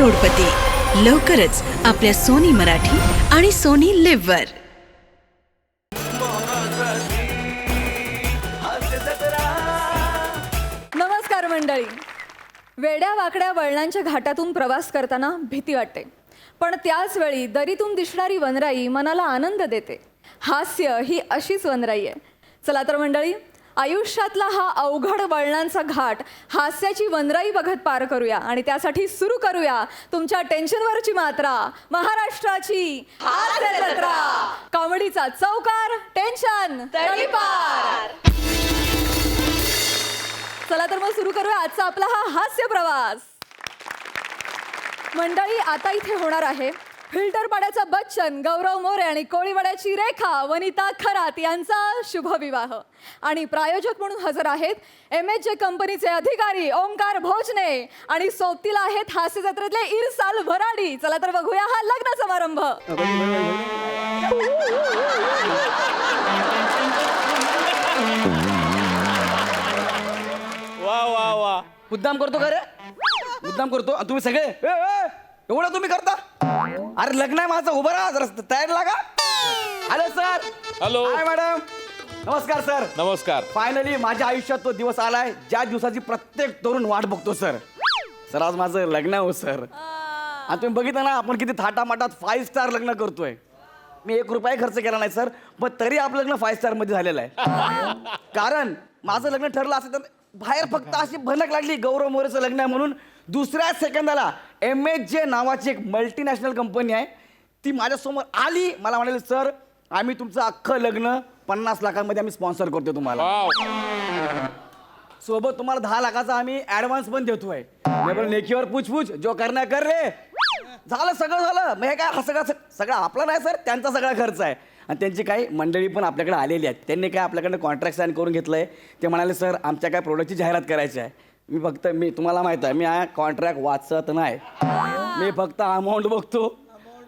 करोडपती लवकरच आपल्या सोनी मराठी आणि सोनी लिव्ह वर. नमस्कार मंडळी. वेड्या वाकड्या वळणांच्या घाटातून प्रवास करताना भीती वाटते, पण त्याच वेळी दरीतून दिसणारी वनराई मनाला आनंद देते. हास्य ही अशीच वनराई आहे. चला तर मंडळी, आयुष्यातला हा अवघड वळणांचा घाट हास्याची वनराई बघत पार करूया. आणि त्यासाठी सुरू करूया तुमच्या टेन्शनवरची मात्रा, महाराष्ट्राची हास्य जत्रा. कॉमेडीचा चौकार, टेन्शन तळीपार. चला तर मग सुरू करूया आजचा आपला हा हास्य प्रवास. मंडळी, आता इथे होणार आहे फिल्टर पाड्याचा बच्चन गौरव मोरे आणि कोळीवाड्याची रेखा वनिता खरात यांचा शुभविवाह. आणि प्रायोजक म्हणून हजर आहेत MHJ कंपनीचे अधिकारी ओंकार भोजने आणि सोबतीला आहेत हास्य जत्रेतले इरसाल भराडी. चला तर बघूया हा लग्न समारंभ. वा वा वा, मुद्दाम करतो का रे? मुद्दाम करतो आणि तुम्ही सगळे एवढं तुम्ही करता? अरे लग्न आहे माझं, उभं राहा जरा, तयार लागा. Hello sir. हॅलो. हाय मॅडम. नमस्कार सर. नमस्कार. फायनली माझ्या आयुष्यात तो दिवस आलाय ज्या दिवसाची प्रत्येक तरुण वाट बघतो सर. सर आज माझं लग्न आहे हो सर. आणि तुम्ही बघितलं ना आपण किती थाटामाटात 5 स्टार लग्न करतोय. मी 1 रुपया खर्च केला नाही सर, पण तरी आपलं लग्न 5 स्टार मध्ये झालेलं आहे. कारण माझं लग्न ठरलं असं तर बाहेर फक्त अशी भनक लागली गौरव मोरेचं लग्न आहे म्हणून. दुसऱ्या सेकंदाला MHJ नावाची एक मल्टीनॅशनल कंपनी आहे ती माझ्यासमोर आली. मला म्हणाले सर आम्ही तुमचं अख्खं लग्न 50 लाखांमध्ये आम्ही स्पॉन्सर करतो तुम्हाला. सोबत तुम्हाला 10 लाखाचा आम्ही ऍडव्हान्स पण देतोय. लेखीवर पूछपूछ जो करण्या कर रे. झालं सगळं झालं. मग हे काय हा सगळं आपला नाही सर, त्यांचा सगळा खर्च आहे. आणि त्यांची काही मंडळी पण आपल्याकडे आलेली आहेत. त्यांनी काय आपल्याकडनं कॉन्ट्रॅक्ट साईन करून घेतलं आहे. ते म्हणाले सर आमच्या काय प्रोडक्टची जाहिरात करायची आहे. मी तुम्हाला माहीत आहे मी हा कॉन्ट्रॅक्ट वाचत नाही. मी फक्त अमाऊंट बघतो,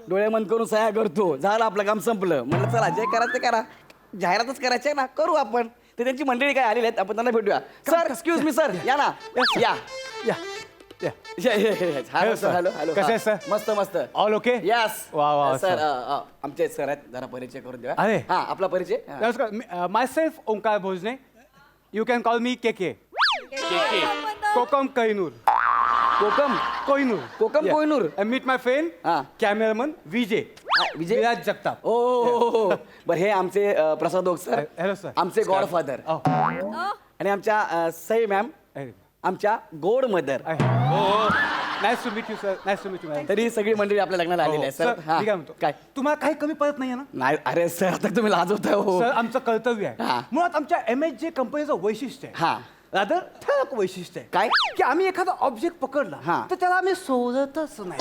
डोळे बंद करून सह्या करतो. झालं आपलं काम संपलं. म्हटलं चला जे करायचं ते करा, जाहिरातच करायची आहे ना, करू आपण. तर त्यांची मंडळी काय आलेली आहेत, आपण त्यांना भेटूया. सर एक्सक्यूज मी सर, या ना या या. Hello sir. Hello hello. कसं आहे सर? मस्त मस्त. All okay. यस. वा वा सर आमचे सर आहेत, जरा परिचय करून द्या. अरे. हा आपला परिचय. नमस्कार. Myself Omkar Bhojne. You can call me KK. Kokam Kohinoor. Kokam Kohinoor. Kokam Kohinoor. Meet my friend हा. कॅमेरामन विजय विजय विराज जगताप. ओ बरं हे आमचे Prasad Oak sir. Hello sir. आमचे गॉडफादर. आणि आमच्या सई मॅम आमच्या गोड mother. Nice to meet you sir. Nice to meet you. तरी सगळी मंडळी आपल्या लग्नाला आलेली आहे सर. हा. मी काय म्हणतो, काय तुम्हाला काही कमी पडत नाहीये ना? नाही अरे सर आता तुम्ही लाजवताय हो. सर आमचं कर्तव्य हा. आहे. मुळात आमच्या MHJ कंपनीचं वैशिष्ट्य आहे. हा. रादर ठळक वैशिष्ट्य आहे काय? की आम्ही एखादा ऑब्जेक्ट पकडला हा. तर त्याला आम्ही सोडतच नाही.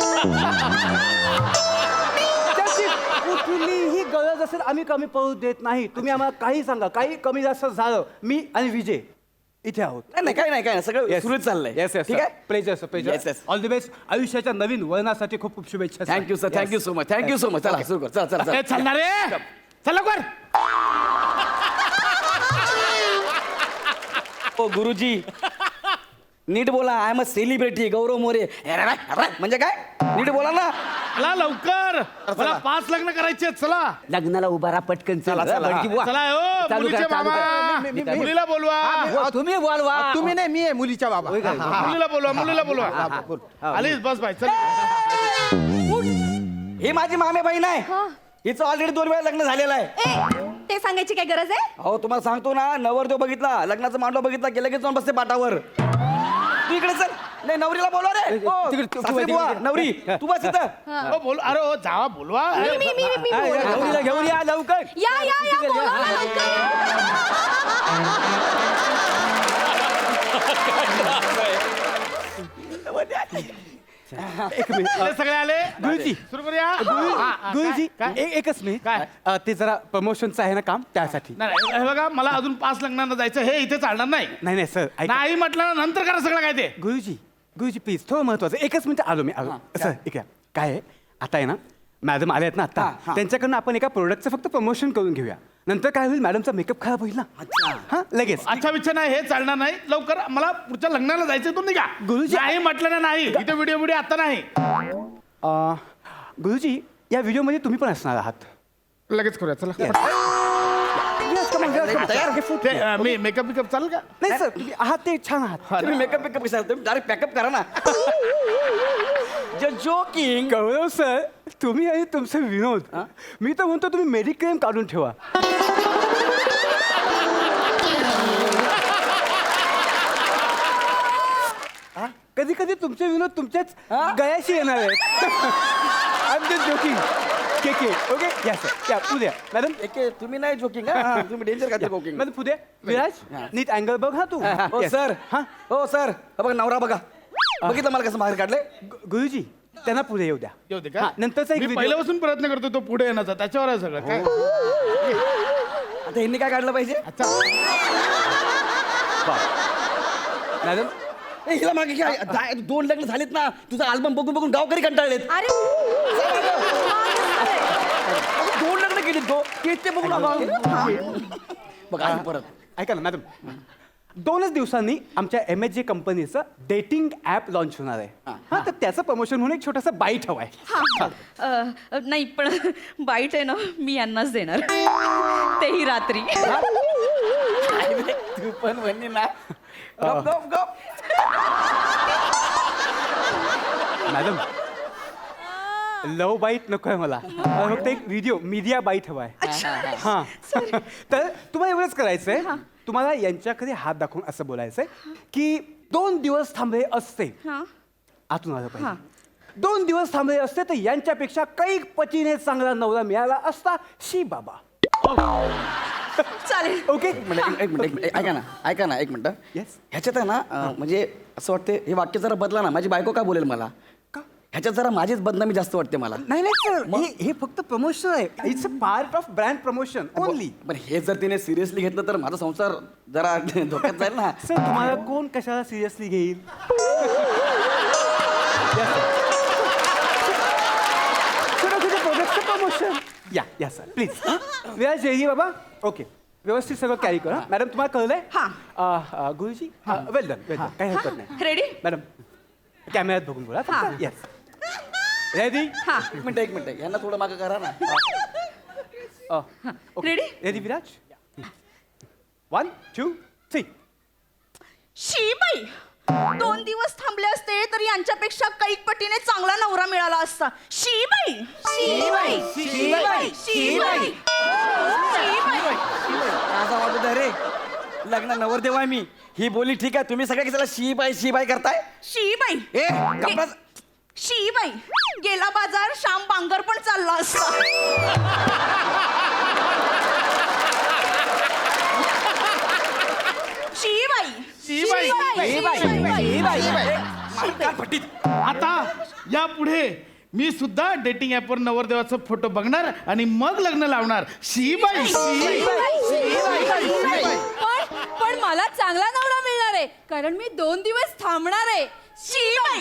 त्याची कुठलीही गरज असेल आम्ही कमी पडू देत नाही. तुम्ही आम्हाला काही सांगा, काही कमी जास्त झालं, मी आणि विजय इथे आहोत. नाही काय नाही सगळं सुरळीत चाललंय. येस येस ठीक आहे. Pleasure sir, pleasure. Yes, yes. All the best. आयुष्याच्या नवीन वळणासाठी खूप खूप शुभेच्छा. Thank you sir. Thank you so much. Thank you so much. चला सुरू कर. चला चला चला. चालणार रे, चल लवकर. ओ गुरुजी नीट बोला. आय एम अ सेलिब्रिटी गौरव मोरे. म्हणजे काय? नीट बोला ना. चला लवकर, मला 5 लग्न करायचे आहेत. चला लग्नाला उभा राहा पटकन. चला, चला. चला हो चालू मुलीचे करा, चालू मामा, करा. मुलीला बोलवा. तुम्ही बोलवा. तुम्ही नाही, मी आहे मुलीच्या बाबा. मुलीला बोलवा, मुलीला बोलवा. आलीच बस बाई चल. ही माझी मामे बहीण आहे. हिचं ऑलरेडी 2 वेळा लग्न झालेलं आहे. ते सांगायची काय गरज आहे? अहो तुम्हाला सांगतो ना, नवरदेव बघितला, लग्नाचा मांडव बघितला, गेलं की जाऊन बसते पाटावर. तू इकडे चल. नाही नवरीला बोलवा रे. सासरी बुवा, नवरी तू बस इथं. हो, बोल. अरे हो जावा बोलवा. नवरीला घेऊन या लवकर. या बोलवा ना एक मिनिट. आले सगळे आले. गुरुजी. सुरू करूया. गुरुजी काय? एकच मिनिट. काय? ते जरा प्रमोशनचं आहे ना काम, त्यासाठी. नाही हे बघा, मला अजून 5 लग्नांना जायचं, हे इथे चालणार नाही. नाही सर. नाही म्हटलं ना, नंतर करा सगळं काय ते. गुरुजी प्लीज, थोडं महत्वाचं. एकच मिनिट आलो मी. सर एक काय आहे, आता आहे ना मॅडम आले आहेत ना आता, त्यांच्याकडनं आपण एका प्रोडक्टचं फक्त प्रमोशन करून घेऊया. नंतर काय होईल मॅडमचा मेकअप खराब होईल ना. अच्छा. हा लगेच. अच्छा विच्छा नाही, हे चालणार नाही. लवकर मला पुढच्या लग्नाला जायचं, तुम्ही का गुरुजी- नाही म्हटलं ना, नाही इथे व्हिडिओ आता नाही. गुरुजी या व्हिडिओमध्ये तुम्ही पण असणार आहात. लगेच करूया चला. Yes, come on, yes, come on. तयार? Okay, food. ते, मी मेकअप चालेल का? नाही सर तुम्ही आहात ते छान आहात. तुम्ही मेकअप कशाला, तुम्ही डायरेक्ट पॅकअप करा ना. जोकिंग. गौरव सर तुम्ही आणि तुमचे विनोद मी तर म्हणतो तुम्ही मेडिक्लेम काढून ठेवा. कधी कधी तुमचे विनोद तुमच्याच गळ्याशी येणार आहेत. I am just joking. K okay या सर या उद्या मॅडम. तुम्ही नाही जोकिंग, तुम्ही डेंजर का जोकिंग. मॅडम पुढे विराज नीट अँगल बघ हा तू. हो Yes. सर. हा हो सर. बघा नवरा बघा, बघितलं मला कसं बाहेर काढलंय. गुरुजी त्यांना पुढे येऊ द्या. येऊ दे हा, का? नंतरचा एक मी video- पहिल्यापासून प्रयत्न करतो तो पुढे येण्याचा, त्याच्यावर आहे सगळं काय. आता यांनी काय काढलं पाहिजे. अच्छा मॅडम ए, हिला मागे घ्या. 2 लग्न झालीत ना, तुझा अल्बम बघून बघून गावकरी कंटाळलेत. अरे 2 लग्न केलीत गो, ते बघून बघा आली परत. ऐका ना मॅडम 2च दिवसांनी आमच्या MSJ कंपनीचं डेटिंग ॲप लॉन्च होणार आहे. हा तर त्याचं प्रमोशन म्हणून एक छोटासा बाईट हवाय. नाही पण बाईट आहे ना मी यांनाच देणार, तेही रात्री. तू पण म्हणली ना. गप गप गप. मॅडम लव बाईट नकोय मला फक्त एक व्हिडिओ मीडिया बाईट हवाय. हा तर तुम्हाला एवढंच करायचंय. तुम्हाला यांच्याकडे हात दाखवून असं बोलायचंय की 2 दिवस थांबले असते आतून आलं पाहिजे. 2 दिवस थांबले असते तर यांच्यापेक्षा कैक पटीने चांगला नवरा मिळाला असता. शी बाबा. चालेल. ओके एक मिनिट ऐका ना एक मिनिट. Yes. ह्याच्यात आहे ना म्हणजे असं वाटतं हे वाक्य जरा बदला ना. माझी बायको काय बोलेल मला. ह्याच्यात जरा माझीच बदनामी जास्त वाटते मला. नाही सर हे फक्त प्रमोशन आहे. It's a part of brand promotion only. पण हे जर तिने सिरियसली घेतलं तर माझा संसार जरा धोक्यात जाईल ना. सर तुम्हाला कोण कशाला सिरियसली घेईल. प्रोडक्टचं प्रमोशन. या सर प्लीज. विराज जयजी बाबा. ओके व्यवस्थित सगळं कॅरी करा. मॅडम तुम्हाला कळलंय. गुरुजी वेल डन काही हरकत नाही. रेडी. मॅडम कॅमेऱ्यात बघून बोला. Yes ready. एक मिनिट यांना थोडं मागं करा ना. रेडी. रेडी विराज. 1 2 3. शी बाई 2 दिवस थांबले असते तर यांच्यापेक्षा कैक पटीने चांगला नवरा मिळाला असता. शी बाई. असं वाटत रे लग्न नवरदेव आहे मी. ही बोली ठीक आहे. तुम्ही सगळ्या कशाला शी बाई करताय. शी बाई. ए गप्पा. शी बाई गेला बाजार श्याम बांगर पण चालला असता. शी बाई. आता यापुढे मी सुद्धा डेटिंग ऍपवर नवरदेवाचा फोटो बघणार आणि मग लग्न लावणार. शी बाई. पण मला चांगला नवरा मिळणार आहे कारण मी 2 दिवस थांबणार आहे. शी बाई.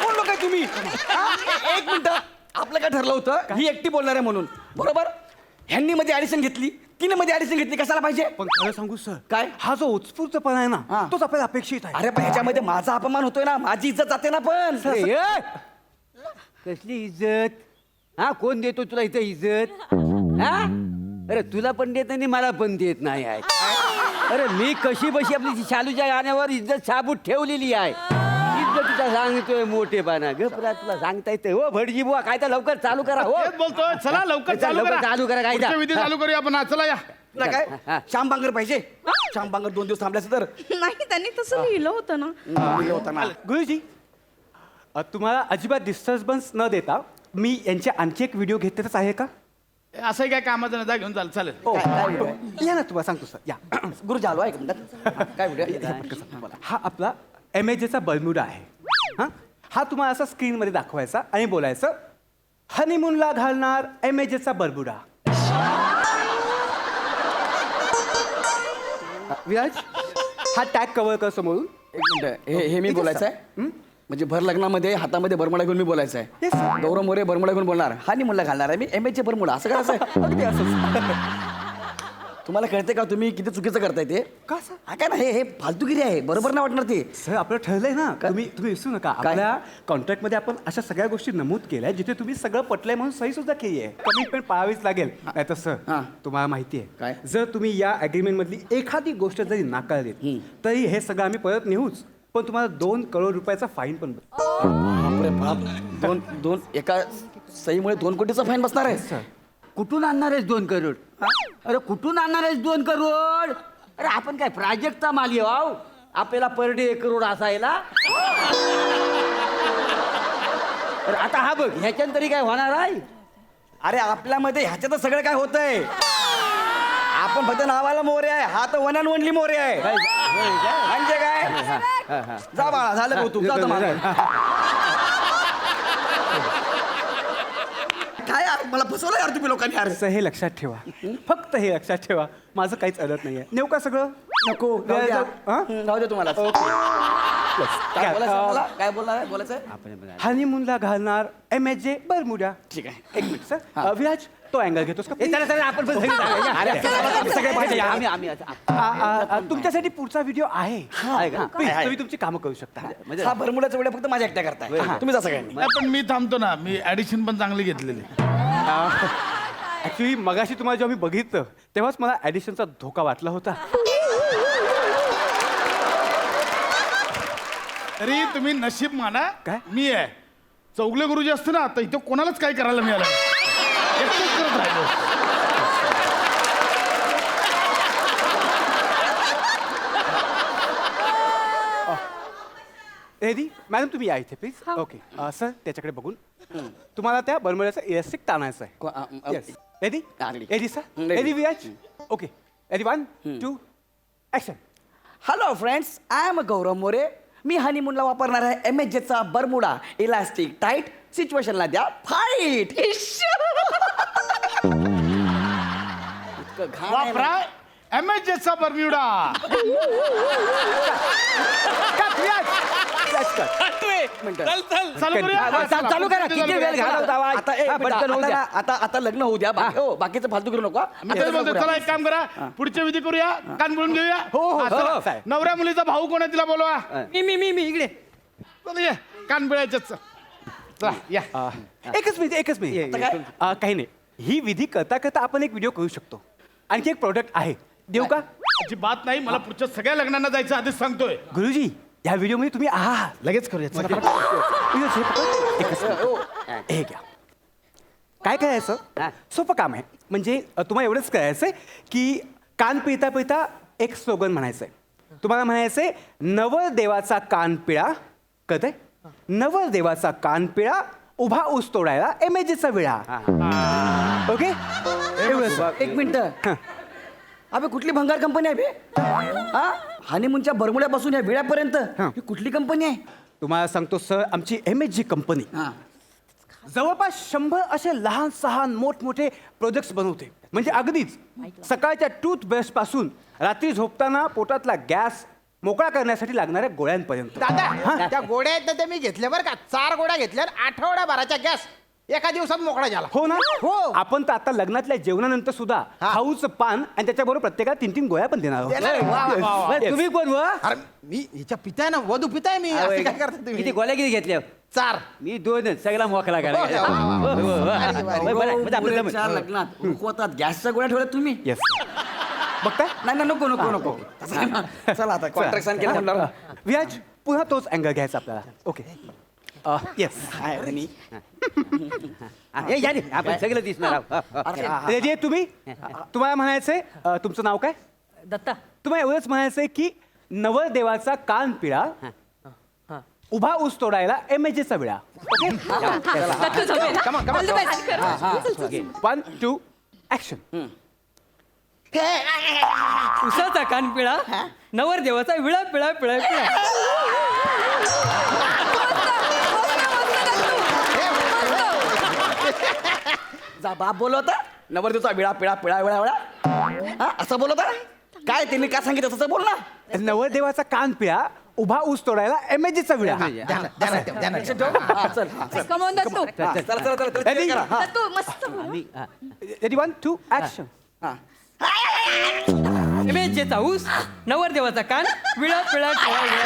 कोण लोक आहे तुम्ही. एक मिनिट आपलं काय ठरलं होतं ही एकटी बोलणार आहे म्हणून बरोबर. ह्यांनी मध्ये ऍडिशन घेतली, तिने मध्ये ऍडिशन घेतली. कशाला पाहिजे. पण खरं सांगू सर काय? हा जो उत्स्फूर्तपणा आहे हा. ना तोच आपल्याला अपेक्षित आहे. अरे पण ह्याच्यामध्ये माझा अपमान होतोय ना. माझी इज्जत जाते ना. पण कसली इज्जत. हा कोण देतो तुला इथं इज्जत. हा अरे तुला पण देत नाही मला पण देत नाही आहे. अरे मी कशी बशी आपली शालूच्या गाण्यावर इज्जत साबूत ठेवलेली आहे. इज्जतीचा सांगतोय मोठेपणा. गपरा तुला सांगता येते. हो भटजी बुवा काय तर लवकर चालू करा. हो तेच बोलतोय. चला लवकर चालू लवकर चालू करा. काय पुढचे विधी चालू करूया आपण. चला या. तुला काय श्याम बांगर पाहिजे. श्याम बांगर 2 दिवस थांबल्याचं तर नाही त्यांनी तसं लिहिलं होतं ना. होता ना. गुरुजी तुम्हाला अजिबात डिस्टर्बन्स न देता मी यांचे आणखी एक व्हिडिओ घेतलेच आहे का. असं काय कामाचं नाही, जा घेऊन चालेल. या ना तुम्हाला सांगतो सर या. गुरु झालो आहे काय बोला. हा आपला MSJचा बर्म्युडा आहे. हा तुम्हाला असा स्क्रीनमध्ये दाखवायचा आणि बोलायचं हनीमूनला घालणार MSJचा बर्म्युडा. विराज हा टॅग कव्हर कर समोरून. एक मिनिट हे मी बोलायचं आहे. म्हणजे भर लग्नामध्ये हातामध्ये बरमुडा घेऊन मी बोलायचं आहे. Yes, sir. गौरव मोरे बरमुडा घेऊन बोलणार, हानी मुला घालणार आहे मी एमएचे बरमुडा, असं करायचं आहे. अगदी असंच. तुम्हाला कळते का तुम्ही किती चुकीचं करताय ते? का सर? हा काय ना, हे फालतूगिरी आहे, बरोबर नाही वाटणार ते. सर आपलं ठरलंय ना, तुम्ही विसरू नका. काय? आपल्या कॉन्ट्रॅक्टमध्ये आपण अशा सगळ्या गोष्टी नमूद केल्या जिथे तुम्ही सगळं पटलंय म्हणून सही सुद्धा केली आहे. कमिटमेंट पाळावीच लागेल. नाही तर सर हां. तुम्हाला माहिती आहे काय? जर तुम्ही या अग्रीमेंट मधली एखादी गोष्ट जरी नाकारली तरी हे सगळं आम्ही परत नेऊच, पण तुम्हाला 2 करोड रुपयाचा फाईन पण बापरे बाप, दोन एका सहीमुळे 2 कोटीचा फाईन बसणार आहे. सर. कुठून आणणार आहेस 2 करोड? अरे कुठून आणणार आहेस 2 करोड? अरे आपण काय प्राजक्तचा माली आहो? आपल्याला पर डे 1 करोड असायला. अरे आता हा बघ, ह्याच्यानं तरी काय होणार आहे? अरे आपल्यामध्ये ह्याच्यात सगळं काय होतंय. आपण फक्त नावाला मोरे आहे, हा तर वन अँड ओनली मोरे आहे. काय? होय काय? म्हणजे काय? जा बाळा, झालं कौतुक, जा तुम्हाला. काय यार, मला फसवलं यार तुम्ही लोकांनी यार. सर हे लक्षात ठेवा, फक्त हे लक्षात ठेवा, माझं काहीच अडत नाहीये. नेऊ का सगळं? नको, राहू द्या. राहू द्या तुम्हाला. काय बोलायचं मला? काय बोलायचं? हनीमूनला घालणार MJ बरमुडा. ठीक आहे. एक मिनिट सर. विराज तो अँगल घेतोस का? चला चला आपण पण घरी जाऊया. अरे, अरे, सगळे पाहिजे. आम्ही तुमच्यासाठी पुढचा व्हिडिओ आहे. आहे का? Please, आहे. तुम्ही तुमची कामं करू शकता. म्हणजे हा भरमुड्याचा वेळ फक्त माझ्या एकट्या करताय. तुम्ही जा सगळ्यांनी. नाही, पण मी थांबतो ना, मी ऍडिशन पण चांगली घेतलेली. ऍक्च्युली मगाशी तुम्हाला जेव्हा मी बघितलं तेव्हाच मला ऍडिशनचा धोका वाटला होता. तरी तुम्ही नशीब माना, काय? मी आहे. चौगले गुरुजी असते ना, तर इथं कोणालाच काय करायला मिळालं नाही. एकटेच करत राहिलो. रेडी मॅडम तुम्ही या इथे प्लीज. ओके सर त्याच्याकडे बघून तुम्हाला त्या बरमुड्याचा इलास्टिक ताणायचं आहे. Yes ready Ready. Ready sir Ready. Ready Viraj. Okay ready 1 2 action. Hello friends, I am Gaurav More. मी हनीमूनला वापरणार आहे एमएचचा बरमुडा इलास्टिक टाईट. सिच्युएशनला द्या फाईट. वापरा MHचा बर्म्युडा. चालू करूया? हा, चला. चालू करा. किती वेळ घालवता आवाज? आता पटकन होऊ द्या. आता लग्न होऊ द्या. बाकीचं फालतू करू नका. मी तेच बोलतोय, चला एक काम करा, पुढच्या विधी करूया, कान बोलून घेऊया. हा, चला. हो, साहेब. नवऱ्या मुलीचा भाऊ कोण आहे तिला बोलवा. मी इकडे. चला ये, कान बिळायचंच. चला या. एकच मिनिट काही नाही. ही विधी करता करता आपण एक व्हिडिओ करू शकतो. आणखी एक प्रोडक्ट आहे, देऊ का? अजिबात नाही, मला पुढच्या सगळ्या लग्नांना जायचं आधीच सांगतोय. गुरुजी या व्हिडिओमध्ये तुम्ही आहात. लगेच करूया. चला. एकच मिनिट. हे घ्या. काय करायचं? सोपं काम आहे. म्हणजे तुम्हाला एवढंच करायचंय की कान पिळता पिळता एक स्लोगन म्हणायचंय. तुम्हाला म्हणायचंय नवरदेवाचा कान पिळा. कळतंय? नवरदेवाचा कान पिळा, उभा ऊस तोडायला MHचा विळा. ओके एक मिनिट. अबे कुठली भंगार कंपनी आहे बे? हा, हनीमूनच्या बरमुड्यापासून या विड्यापर्यंत ही कुठली कंपनी आहे? तुम्हाला सांगतो सर, आमची MHG कंपनी हा. जवळपास 100 असे लहान सहान मोठमोठे प्रोजेक्ट्स बनवते. म्हणजे अगदीच सकाळच्या टूथब्रश पासून रात्री झोपताना पोटातला गॅस मोकळा करण्यासाठी लागणाऱ्या गोळ्यांपर्यंत. दादा त्या गोड्या आहेत ना, त्या मी घेतल्या बरं का. 4 गोड्या घेतल्या, आठवड्याभराच्या गॅस एका दिवसात मोकळा झाला. हो ना? हो. आपण तर आता लग्नातल्या जेवणानंतर सुद्धा खाऊचं पान आणि त्याच्याबरोबर प्रत्येकाला 3-3 गोळ्या पण देणार आहोत. देणार? वा, वा, वा, वा. बरं, तुम्ही कोण वा? अरे मी हिच्या पिताय ना, वधू पिताय मी. असं काय करता किती तुम्ही? गोळ्या किती घेतल्या? 4. मी 2च. सगळा मोकळा हो, हो, हो. भारी, भारी. मुलीच्या लग्नात रुखवतात गॅसच्या गोळ्या ठेवल्या तुम्ही? येस बघताय? नाही नको. चला आता कॉन्ट्रॅक्ट साइन केलं म्हणणार. व्याज पुन्हा तोच अँगल घ्यायचा आपल्याला. ओके येस आपण सगळं दिसणार आहोत. रेडी आहे तुम्ही? तुम्हाला म्हणायचंय तुमचं नाव काय? दत्ता. तुम्हाला एवढंच म्हणायचंय की नवरदेवाचा कान पिळा, उभा ऊस तोडायला MHचा विळा. Okay 1 2 action. उसाचा कान पिळा, नवरदेवाचा विळा पिळा पिळा पिळा. जा बाप बोलवता नवरदेवचा विळा पिळा पिळा विळा विळा. हा, असं बोलवता काय? त्यांनी काय सांगितलं तसं बोल ना. नवरदेवाचा कान पिळा, उभा ऊस तोडायला MAGचा विळा. Come on, Dattu. Ready? Dattu मस्त Ready, 1, 2, action. इमेजेचा ऊस नवरदेवाचा कान विळा पिळा टिळा विळा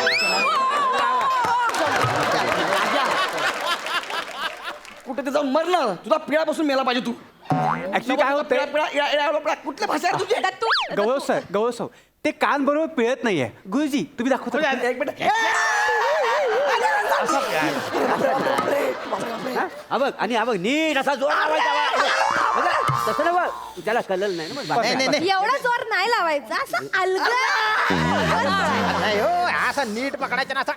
कुठे ते जाऊन मरणार तुझा पिळापासून मेला पाहिजे तू. Actually काय होतंय, कुठल्या भाषा आहे तुझी? दत्तू गौरव सर ते कान बरोबर पिळत नाहीये. गुरुजी तुम्ही दाखवता का? एक मिनिट. हा बघ आणि हा बघ नीट असा जोर लावायचा. तसं ना बघ त्याला कळलं नाही ना मग. नाही नाही एवढा जोर नाही लावायचा असं नाही हो असा नीट पकडायचा ना असा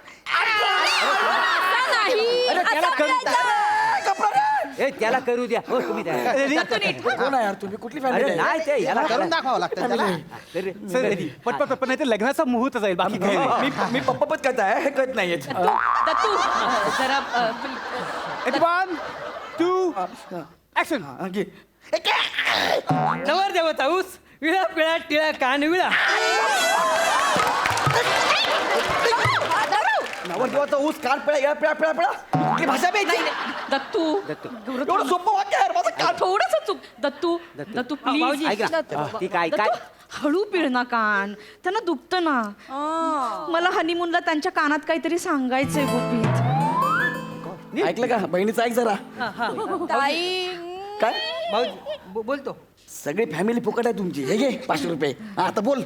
ए त्याला करू द्या हो तुम्ही त्या. कोण आहे यार तुम्ही? कुठली अरे फॅमिली? नाही ते याला करून दाखवावं लागतं त्याला सर रेडी पटपट नाही ते लग्नाचा मुहूर्त जाईल बाकी काही नाही. मी पप्पापत कळत आहे हे कळत नाहीये. दत्तू जरा Ready, 1, 2, action. नवरदेवाचा ऊस विळा पिळा टिळा कान विळा नवरदेवाचा ऊस कान पिळा पिळा पिळा पिळा कुठली भाषा प्यायची? दत्तू एवढं सोपं वाक्य आहे माझं कान. थोडस चूक दत्तू दत्तू प्लीज ऐक ना ती काय काय हळू पिळ ना कान त्यांना दुखतं ना. मला हनीमूनला त्यांच्या कानात काहीतरी सांगायचंय गुपित. ऐकलं का? बहिणीचं ऐक जरा. काय भाऊजी बोलतो सगळी फॅमिली फुकट आहे तुमची. हे घे 500 रुपये. हा, आता बोल.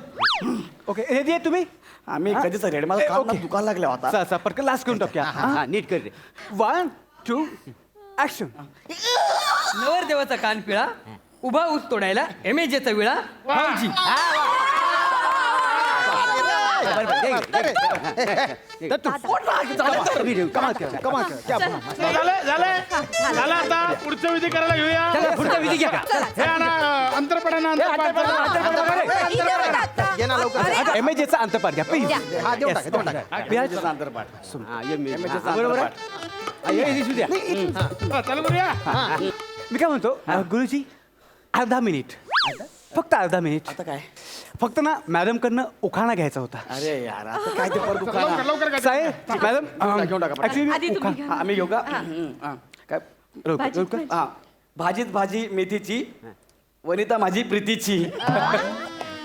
ओके रेडी आहे तुम्ही? आम्ही कधीच रेड मला कान ना दुकान लागले होता. चला पटकन लास्ट करून टाकूया. हा नीट कर रे. 1, 2, action. नवरदेवाचा कान पिळा उभा ऊस तोडायला एमेजेचा विळा भाऊजी झालं आता पुढचं विधी करायला घेऊया. पुढचा विधी घ्या. हे आणा अंतरपडाना ये ना लवकर MAGचा अंतपाठ घ्या प्लीज. हा देऊ टाका हा, ये मी. हा, बरोबर आहे. हा, ये दिसू द्या. चालू करूया. मी काय म्हणतो गुरुजी अर्धा मिनिट फक्त अर्धा मिनिट. आता काय? फक्त ना मॅडम कडनं उखाणा घ्यायचा होता. अरे यार आता काय ते परत दुकान. लवकर लवकर करा. साहेब मॅडम घेऊन टाका. आधी तुम्ही घ्या. आम्ही घेऊ का? हा. काय भाजी. हा भाजीत भाजी मेथीची वनिता माझी प्रीतीची.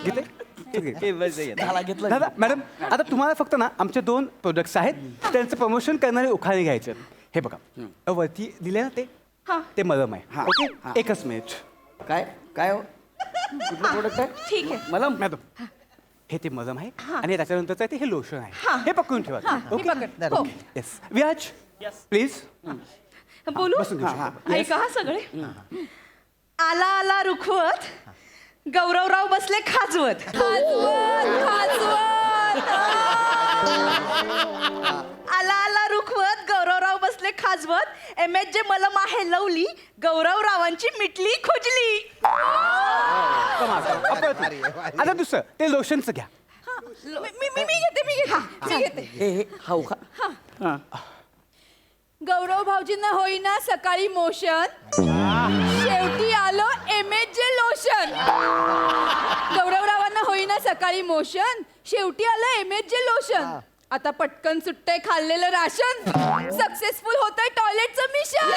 घेते हे बस आहे. झाला घेतलं. दादा मॅडम आता तुम्हाला फक्त ना आमचे 2 प्रोडक्ट्स आहेत त्यांचं प्रमोशन करणारे उखाणे घ्यायचे. हे बघा वरती दिले ना हा. ते मलम आहे. हा. ओके हा. एकच मिनिट. काय काय हो? कुठलं प्रोडक्ट आहे? ठीक आहे मला मॅडम हे ते मलम आहे आणि त्याच्यानंतरचं आहे ते हे लोशन आहे. हे पकडून ठेवा. हे पकड. हो. Yes Viraj please. बोलू ऐका हा सगळे. आला आला रुखवत गौरवराव बसले खाजवत. आला आला रुखवत गौरवराव बसले खाजवत MAG मलम आहे लवली गौरवरावांची मिटली खोजली. आता दुसरं ते लोशनचं घ्या. मी घेते. हे खाऊ का? गौरव भाऊजींना होईना सकाळी मोशन शेवटी आलो MAG लोशन. गौरवरावांना होईना सकाळी मोशन शेवटी आलं MAG लोशन. आता पटकन सुट्टे खाल्लेलं राशन सक्सेसफुल होतंय टॉयलेटचं मिशन.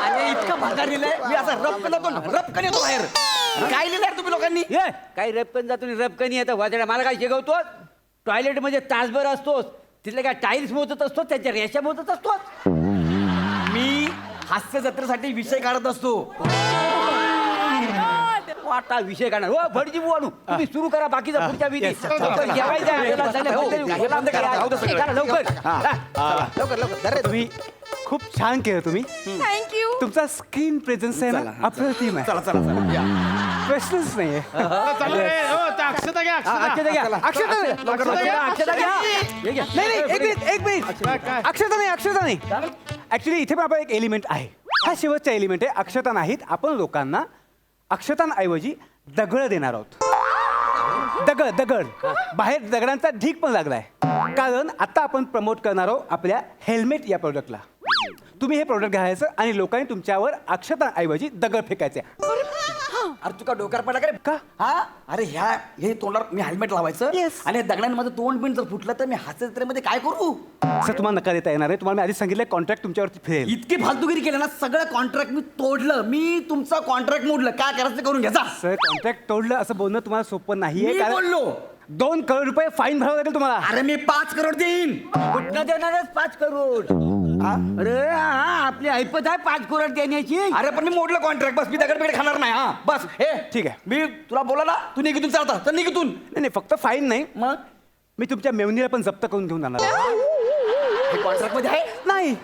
आणि इतकं भागार लिहिलंय मी असा रपकन येतो बाहेर. काय लिहिलंय तुम्ही लोकांनी? ये काही रपकन जातो रपकनी येतं वाजड्या. मला काय शिकवतोस? टॉयलेट मध्ये तासभर असतोस तिथले काय टाईल्स मोजत असतो त्याच्या रेषा मोजत असतोस. मी हास्य जत्रेसाठी विषय काढत असतो. वाटा विषय काढणार हो भटजी बुवानू तुम्ही सुरू करा बाकीचा पुढच्या विधी. लवकर जेवायचं आहे आपल्याला. चला, लवकर लवकर. तुम्ही खूप छान केलं तुम्ही. थँक्यू. तुमचा स्क्रीन प्रेझेन्स आहे ना अप्रतिम आहे. चला चला चला. प्रश्नच नाहीये. चालू आहे. हो, त्या अक्षता घ्या अक्षता अक्षता. घ्या. अक्षता नाही. अक्षता घ्या. हे घ्या. नाही एक मिनिट अक्षता नाही. ऍक्च्युली इथे पण आपला एक एलिमेंट आहे. हा शेवटचा एलिमेंट आहे. अक्षता नाहीत. आपण लोकांना अक्षतांऐवजी दगड देणार आहोत. दगड बाहेर दगडांचा ढीक पण लागलाय कारण आता आपण प्रमोट करणार आहोत आपल्या हेल्मेट या प्रोडक्टला. तुम्ही हे प्रोडक्ट घ्यायचं आणि लोकांनी तुमच्यावर अक्षतांऐवजी दगड फेकायचे. अरे तू का डोक्यावर पडला का रे? का? हा अरे हे तोंडावर मी हेल्मेट लावायचं Yes. आणि दगडांमध्ये तोंड बिंड जर फुटलं तर मी हास्यजत्रेमध्ये काय करू? सर तुम्हाला नकार देता येणार आहे. तुम्हाला मी आधीच सांगितलं कॉन्ट्रॅक्ट तुमच्यावरती फिरेल. इतकी फालतूगिरी केली ना, सगळं कॉन्ट्रॅक्ट मी तोडलं. मी तुमचं कॉन्ट्रॅक्ट मोडलं. काय करायचं ते करून घ्यायचा. सर कॉन्ट्रॅक्ट तोडलं असं बोलणं तुम्हाला सोपं नाहीये. मी बोललो. 2 करोड रुपये फाईन भरावं लागेल तुम्हाला. अरे मी 5 करोड देईन. कुठनं देणारच 5 करोड अरे हा आपली ऐपत आहे 5 करोड देण्याची. अरे पण मी मोडलं कॉन्ट्रॅक्ट. बस मी दगड बिगड खाणार नाही. हा बस हे ठीक आहे. मी तुला बोला ना, तू निघितून चालता तर निघितून. नाही नाही, फक्त फाईन नाही, मग मी तुमच्या मेवणीला पण जप्त करून घेऊन जाणार आहे. हे कॉन्ट्रॅक्ट मध्ये आहे. नाही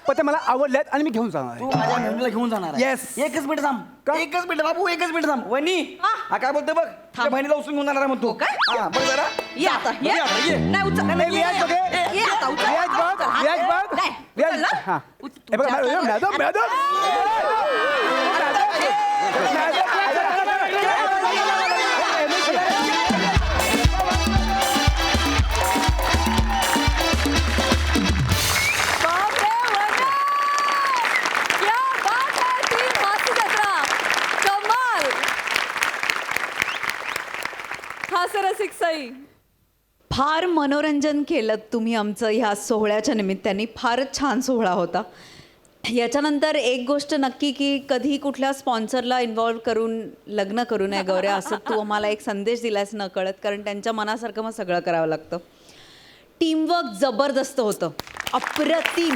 पण ते मला आवडल्यात आणि मी घेऊन जाणार तू आहे. माझ्या मेहंदीला घेऊन जाणार आहे. Yes. एकच मिनिट थांब. एकच मिनिट बाबू, एकच मिनिट थांब. वहिनी हा काय बोलतोय बघ. तुझ्या बहिणीला उचलून घेऊन जाणार आहे म्हणतो. काय? हा बघ जरा. ये आता ये. ये आता, ये. नाही उचल. नाही, व्याज बघ, हे. ये आता उचल. व्याज बघ, उचल. व्याज बघ. नाही, व्याज- उचल ना. हा. उचल. हे बघ, मॅडम. बापरे, वंदे! क्या बात है, टीम हास्य जत्रा. कमाल. हास्यरसिक सई. फार मनोरंजन केलं तुम्ही आमचं ह्या सोहळ्याच्या निमित्ताने. फारच छान सोहळा होता. याच्यानंतर एक गोष्ट नक्की की कधी कुठल्या स्पॉन्सरला इन्व्हॉल्व करून लग्न करू नये गौऱ्या, असं तू आम्हाला एक संदेश दिलास न कळत, कारण त्यांच्या मनासारखं मग सगळं करावं लागतं. टीमवर्क जबरदस्त होतं, अप्रतिम.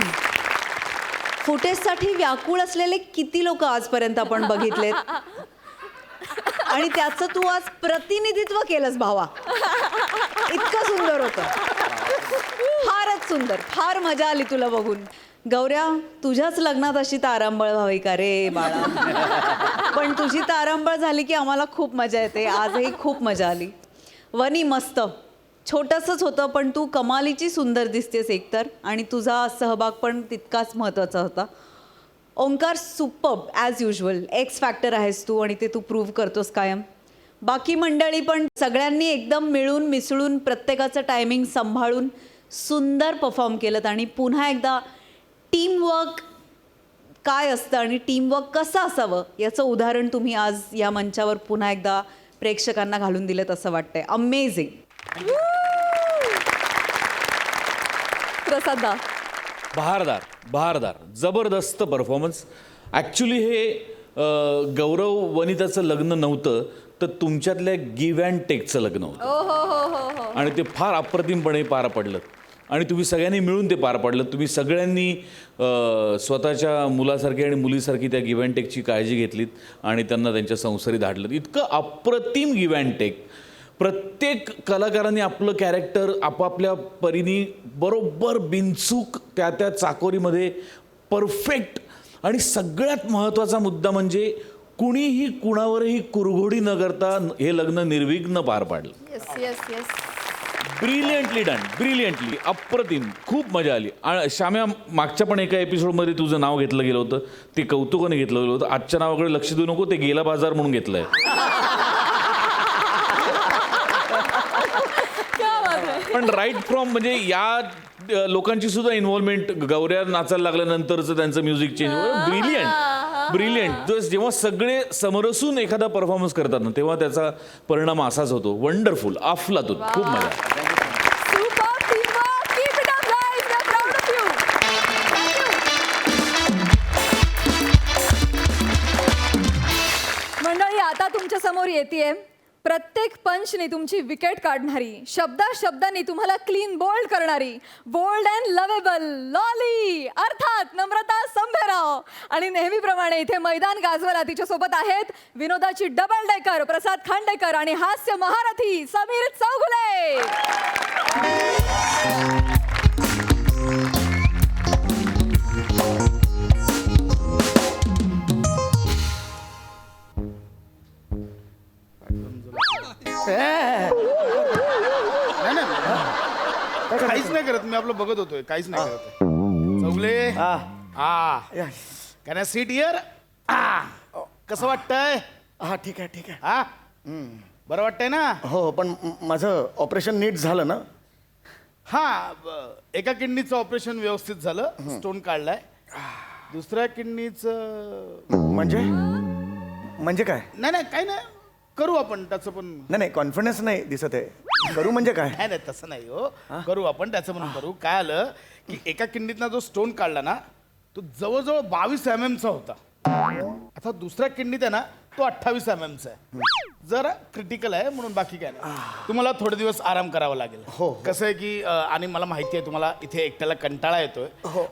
फुटेजसाठी व्याकुळ असलेले किती लोक आजपर्यंत आपण बघितलेत, आणि त्याचं तू आज प्रतिनिधित्व केलंस भावा. इतकं सुंदर होतं, फारच सुंदर. फार मजा आली तुला बघून. गौऱ्या, तुझ्याच लग्नात अशी तारांबळ व्हावी का रे बाळा. पण तुझी तारांबळ झाली की आम्हाला खूप मजा येते. आजही खूप मजा आली. वनी मस्त, छोटंसंच होतं पण तू कमालीची सुंदर दिसतेस एकतर, आणि तुझा सहभाग पण तितकाच महत्त्वाचा होता. Omkar, superb as usual. X factor आहेस तू आणि ते तू प्रूव्ह करतोस कायम. बाकी मंडळी पण सगळ्यांनी एकदम मिळून मिसळून प्रत्येकाचं टायमिंग सांभाळून सुंदर परफॉर्म केलं. आणि पुन्हा एकदा टीमवर्क काय असतं आणि टीमवर्क कसं असावं याचं उदाहरण तुम्ही आज या मंचावर पुन्हा एकदा प्रेक्षकांना घालून दिलं असं वाटतंय. अमेझिंग. प्रसादा. बहारदार जबरदस्त परफॉर्मन्स. ॲक्च्युली हे गौरव वनिताचं लग्न नव्हतं, तर तुमच्यातल्या गिव्ह अँड टेकचं लग्न होतं. आणि ते फार अप्रतिमपणे पार पडलं आणि तुम्ही सगळ्यांनी मिळून ते पार पडलं. तुम्ही सगळ्यांनी स्वतःच्या मुलासारखी आणि मुलीसारखी त्या गिव्ह अँड टेकची काळजी घेतलीत आणि त्यांना त्यांच्या संसारी धाडलं. इतकं अप्रतिम गिव्ह अँड टेक. प्रत्येक कलाकारांनी आपलं कॅरेक्टर आपापल्या परीने बरोबर बिनचूक त्या चाकोरीमध्ये परफेक्ट. आणि सगळ्यात महत्त्वाचा मुद्दा म्हणजे कुणीही कुणावरही कुरघोडी न करता हे लग्न निर्विघ्न पार पाडलं. Yes yes yes. Brilliantly done, brilliantly, अप्रतिम. खूप मजा आली. आणि श्याम्या, मागच्या पण एका एपिसोडमध्ये तुझं नाव घेतलं गेलं होतं, ते कौतुकाने घेतलं गेलं होतं. आजच्या नावाकडे लक्ष देऊ नको, ते गेला बाजार म्हणून घेतलंय. पण राईट फ्रॉम म्हणजे या लोकांची सुद्धा इन्व्हॉल्वमेंट, गौऱ्या नाचायला लागल्यानंतरचं त्यांचं म्युझिक चेंज. ब्रिलियंट. जेव्हा सगळे समरसून एखादा परफॉर्मन्स करतात ना, तेव्हा त्याचा परिणाम असाच होतो. वंडरफुल, अफलातून. खूप मजा. Superb teamwork. Keep it up, guys. We are proud of you. मंडळी, आता तुमच्या समोर येते प्रत्येक पंचनी तुमची विकेट काढणारी, शब्दांनी तुम्हाला क्लीन बोल्ड करणारी, बोल्ड अँड लवेबल लॉली, अर्थात नम्रता संभेराव. आणि नेहमीप्रमाणे इथे मैदान गाजवायला तिच्यासोबत आहेत विनोदाची डबल डेकर प्रसाद खांडेकर आणि हास्य महारथी समीर चौगुले. काहीच नाही करत, मी आपलं बघत होतोय. काहीच नाही करत. Chougale, can I sit here? कसं वाटतंय? हा ठीक आहे ठीक आहे. हा, बरं वाटतंय ना? हो, पण माझं ऑपरेशन नीट झालं ना? हा, एका किडनीचं ऑपरेशन व्यवस्थित झालं, स्टोन काढलाय. दुसऱ्या किडनीचं म्हणजे म्हणजे काय? नाही नाही काही नाही, करू आपण त्याचं पण. नाही कॉन्फिडन्स नाही दिसत आहे. करू म्हणजे काय? नाही नाही तसं नाही हो, करू आपण त्याचं पण करू. काय आलं की एका किडनीतला जो स्टोन काढला ना तो जवळजवळ 22 mm चा होता. आता दुसऱ्या किडनीत आहे ना तो 28 mm चा आहे. जरा क्रिटिकल आहे म्हणून, बाकी काय नाही. तुम्हाला थोडे दिवस आराम करावा लागेल. हो. कसं आहे की आणि मला माहिती आहे तुम्हाला इथे एकट्याला कंटाळा येतोय,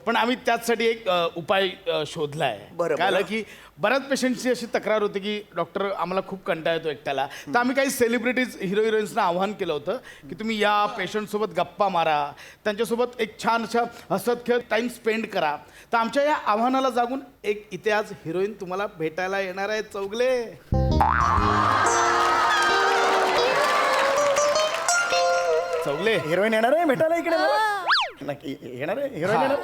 पण आम्ही त्याचसाठी एक उपाय शोधला आहे. बरं, काय आलं बरं. की बऱ्याच पेशंटची अशी तक्रार होती की डॉक्टर आम्हाला खूप कंटाळा येतो एकट्याला. तर आम्ही काही सेलिब्रिटीज हिरोईन्सना आव्हान केलं होतं की तुम्ही या पेशंटसोबत गप्पा मारा, त्यांच्यासोबत एक छान अशा हसत खेळत टाइम स्पेंड करा. तर आमच्या या आव्हानाला जागून एक इथे आज हिरोईन तुम्हाला भेटायला येणार आहे. चौगले चौगले हिरोईन येणार आहे भेटायला इकडे मला? नक्की येणार आहे हिरोईन येणार?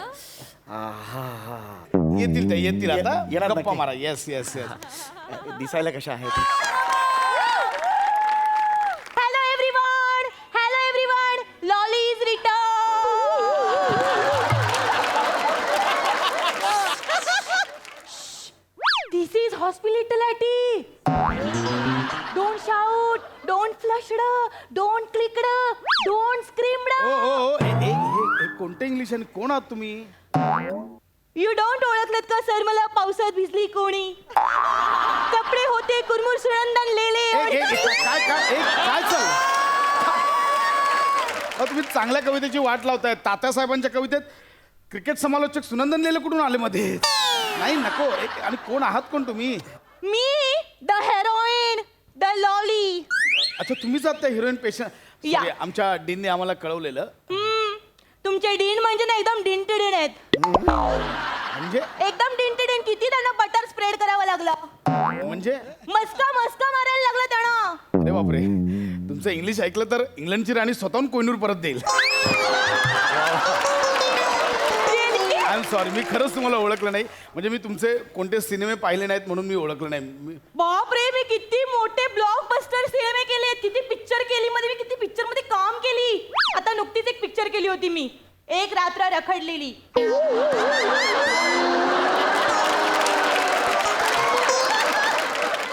येतील ते येतील आता येणार गप्पा नक्की. मारा. Yes yes yes. दिसायला कशा आहेत? Hello everyone, lolly is this is hospitality. Don't shout, don't flushed, don't clicked, don't screamed. ओ ओ ओ हे कोणतं इंग्लिश आणि कोण आहात तुम्ही? यू डोंट ओळखलत का सर मला? पावसात भिजली कोणी, कपडे होते कुरमुर सुनंदन लेले. काय चाल तुम्ही चांगल्या कवितेची वाट लावताय. तात्यासाहेबांच्या कवितेत क्रिकेट समालोचक सुनंदन लेले कुठून आले मध्ये? नाही नको. आणि कोण आहात कोण तुम्ही? Me the heroin, the lolly. अच्छा तुम्हीच आहात त्या हिरोईन पेशंट? या. आमच्या डीनने आम्हाला कळवलेलं. तुमचे डीन म्हणजे ना एकदम डिंटिडिन आहेत. म्हणजे एकदम डिंटिडिन. किती त्यांना बटर स्प्रेड करावं लागलं, म्हणजे मस्का मारायला लागलं त्यांना. अरे बापरे, तुमचं इंग्लिश ऐकलं तर इंग्लंडची राणी स्वतःहून कोहिनूर परत देईल. आय एम सॉरी, मी खरंच तुम्हाला ओळखलं नाही. म्हणजे मी तुमचे कोणते सिनेमे पाहिले नाहीत म्हणून मी ओळखलं नाही. बापरे, मी किती मोठे ब्लॉकबस्टर सिनेमे केले, किती पिक्चर केली मध्ये, मी किती पिक्चर मध्ये काम केली. आता नुकतीच एक पिक्चर केली होती मी, एक रात्र रखडलेली.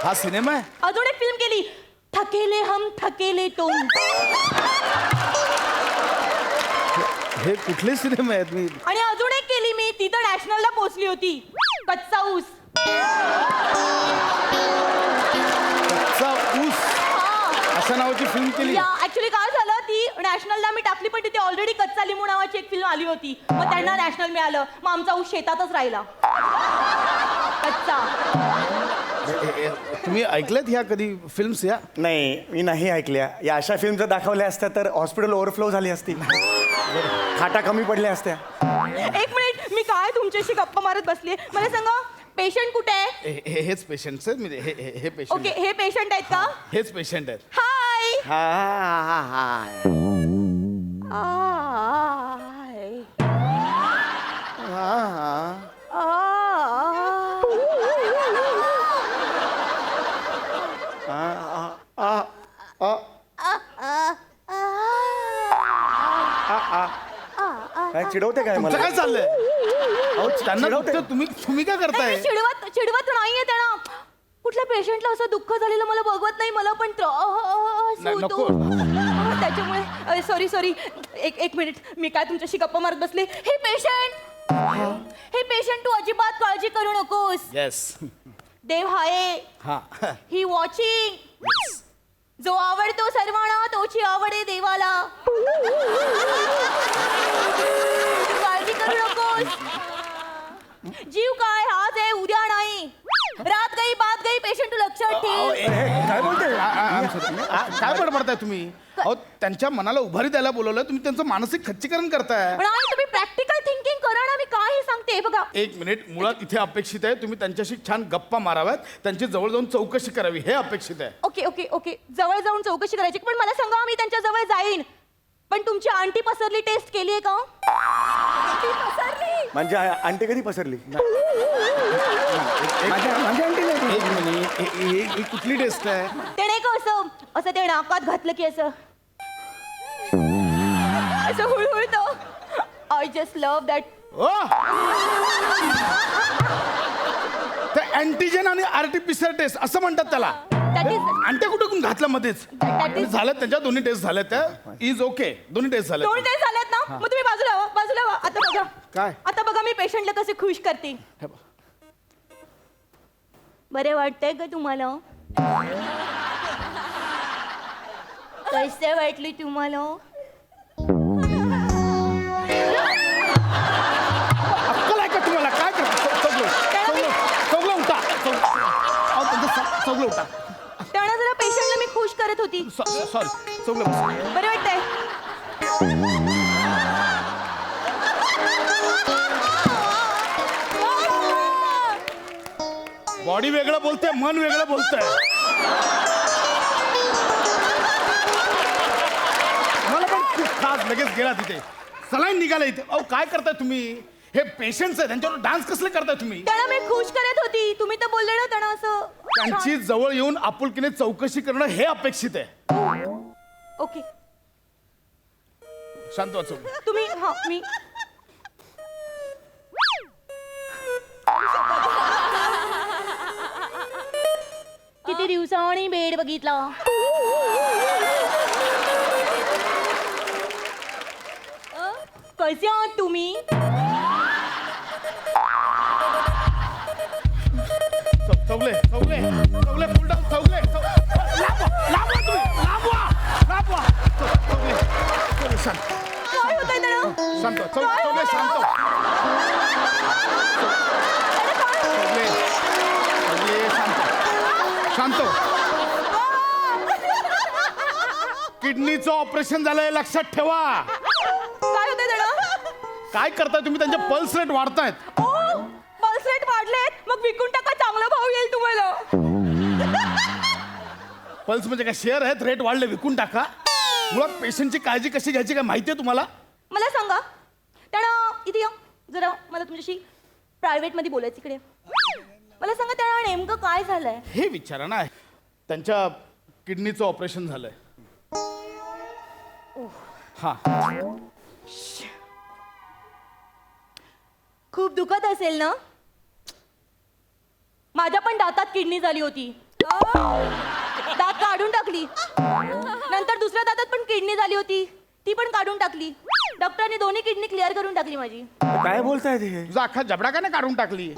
हा सिनेमा आहे? अजून एक फिल्म केली, थकेले हम थकेले तुम. हे कुठले सिनेमे आहेत? मी आणि अजून एक केली मी, ती तर नॅशनलला पोहोचली होती, कच्चा ऊस. कच्चा ऊस अशा नावाची फिल्म केली? ऍक्च्युली काय झालं, ती नॅशनलला मी टाकली पण तिथे ऑलरेडी कच्चा लिंबू नावाची एक फिल्म आली होती. मग त्यांना नॅशनल मिळालं, मग आमचा ऊस शेतातच राहिला कच्चा. तुम्ही ऐकल्यात ह्या कधी फिल्म्स या? नाही मी नाही ऐकल्या. या अशा फिल्म जर दाखवल्या असत्या तर हॉस्पिटल ओव्हरफ्लो झाली असती, खाटा कमी पडल्या असत्या. एक मिनिट, मी काय तुमच्याशी गप्पा मारत बसली. मला सांगा, पेशंट कुठे आहे? हेच पेशंट आहेत. म्हणजे हे पेशंट. ओके, हे पेशंट आहेत का? हेच पेशंट आहेत. हाय. काय चिडवते काय मला? काय चाललंय? त्यांना चिडवते. फक्त तुम्ही काय करताय? चिडवत नाहीये त्यांना. कुठल्या पेशंटला असं दुःख झालेलं मला बघवत नाही, मला पण त्रास नाही, होतो. नको. त्याच्यामुळे सॉरी एक मिनिट, मी काय तुमच्याशी गप्पा मारत बसले. हे पेशंट तू अजिबात काळजी करू नकोस. येस. देव हाय, हा. ही वॉचिंग. जो आवडतो सर्वांना तोची आवड आहे देवाला. तू काळजी करू नकोस. जीव काय हाच आहे, उद्या नाही. रात गई बात गई, पेशंट तू लक्षात ठेव. काय बोलते? काय बडबडताय तुम्ही? अहो त्यांच्या मनाला उभारी द्यायला बोलवलं, तुम्ही त्यांचं मानसिक खच्चीकरण करताय. पण आणि तुम्ही प्रॅक्टिकल थिंकिंग करा ना, मी काय सांगते हे बघा. एक मिनिट, मुळात इथे अपेक्षित आहे तुम्ही त्यांच्याशी छान गप्पा माराव्यात, त्यांची जवळ जाऊन चौकशी करावी, हे अपेक्षित आहे. ओके, जवळ जाऊन चौकशी करायची. पण मला सांगा, मी त्यांच्या जवळ जाईन, पण तुमची आंटी पसरली टेस्ट केली आहे का? पसरली म्हणजे आंटी कधी पसरली? माझ्या आंटी नाही. एक मिनिट, ही कुठली टेस्ट आहे? ते नाही का असं ते नाकात घातलं की असं हुळहुळतं. I just love that. Antigen आणि आरटीपीसीआर टेस्ट असं म्हणतात त्याला. दॅट इज अंट्या कुठे घातलं मध्येच. आणि झालं त्यांच्या दोन्ही टेस्ट झाल्या त्या इज ओके. दोन्ही टेस्ट झाल्या. दोन टेस्ट झालेत ना, मग तुम्ही बाजूला व्हा, बाजूला व्हा. आता बघा काय? आता बघा मी पेशंटला कसे खुश करते. हे बघ. बरे वाटतंय का तुम्हाला? कसे वाटली तुम्हाला? अक्कल आहे का तुम्हाला? काय चौगलं उठा. चौगलं उठा. त्यावेळेला जरा पेशंटला मी खुश करत होती. सॉरी चौगलं बस. बरं वाटतंय? बॉडी वेगळं बोलते, मन वेगळं बोलतंय. मला पण खूप खास लगेच गेला तिथे. सलाईन निघाला इथे. अहो काय करताय तुम्ही? हे पेशंट्स आहे त्यांच्यावर डान्स कसले करताय तुम्ही? त्याला मी खुश करत होती. तुम्ही तर बोलले ना त्यांना असं. त्यांची जवळ येऊन आपुलकीने चौकशी करणं हे अपेक्षित आहे. ओके शांत वाचव. तुम्ही हा मी किती दिवसांनी बेड बघितला. कसे आहात तुम्ही? चौगले पुल डाऊन. चौगले लांबवा तुम्ही. लांबवा. चौगले शांत. काय होतंय त्याला? शांत. चौगले शांत. शांत. किडनीचं ऑपरेशन झालंय लक्षात ठेवा. काय होतंय त्याला? काय करताय तुम्ही? त्यांचे पल्स रेट वाढतायत. पल्स रेट वाढलेत, मग विकून टाका, चांगला भाव येईल तुम्हाला. पल्स म्हणजे काय शेअर आहेत? रेट वाढले विकून टाका. मुळात पेशंटची काळजी कशी घ्यायची काय माहितीये तुम्हाला? मला सांगा त्याला इथे या जरा, मला तुमच्याशी प्रायव्हेट मध्ये बोलायचं. इकडे मला सांगा त्याला नेमकं काय झालंय? हे विचारा ना. त्यांच्या किडनीचं ऑपरेशन झालंय. हा. खूप दुखत असेल ना? माझ्या पण दातात किडनी झाली होती. दात काढून टाकली. नंतर दुसऱ्या दातात पण किडनी झाली होती, ती पण काढून टाकली. डॉक्टरांनी दोन्ही किडनी क्लिअर करून टाकली माझी. काय बोलताय ते? तुझा अख्खा जबडा का नाही काढून टाकली?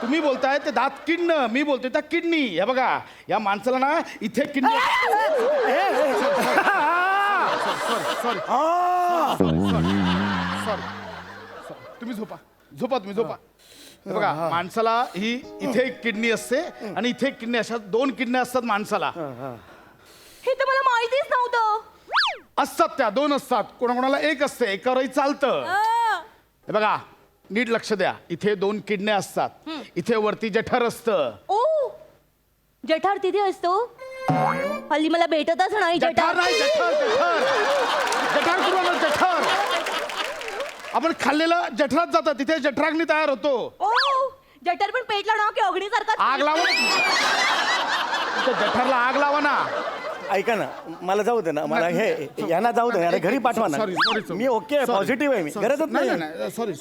तुम्ही बोलताय ते दात किडणं, मी बोलतोय त्या किडनी. हे बघा या माणसाला ना इथे किडनी. सॉरी तुम्ही झोपा. हे बघा माणसाला ही इथे एक किडनी असते आणि इथे एक किडनी, अशा दोन किडनी असतात माणसाला. हे तर मला माहितीच नव्हतं. असतात त्या दोन असतात. कोणाकोणाला एक असते, एकावरही चालतं. हे बघा नीट लक्ष द्या. इथे दोन किडन्या असतात, इथे वरती जठर असतं. ओ जठार तिथे असतो. हल्ली मला भेटतच नाही जठार नाही, जठार कुठं? जठर आपण खाल्लेलं जठरात जातं, तिथे जठराग्नी तयार होतो. ओ जठर पण पेटला ना की अग्नीसारखा. आग लावा जठरला, आग लावा ना. ऐका ना, मला जाऊ दे ना. मला हे यांना जाऊ दे. याला घरी पाठवा ना. Sorry. मी ओके, पॉझिटिव्ह आहे मी. गरजच नाही. सॉरी.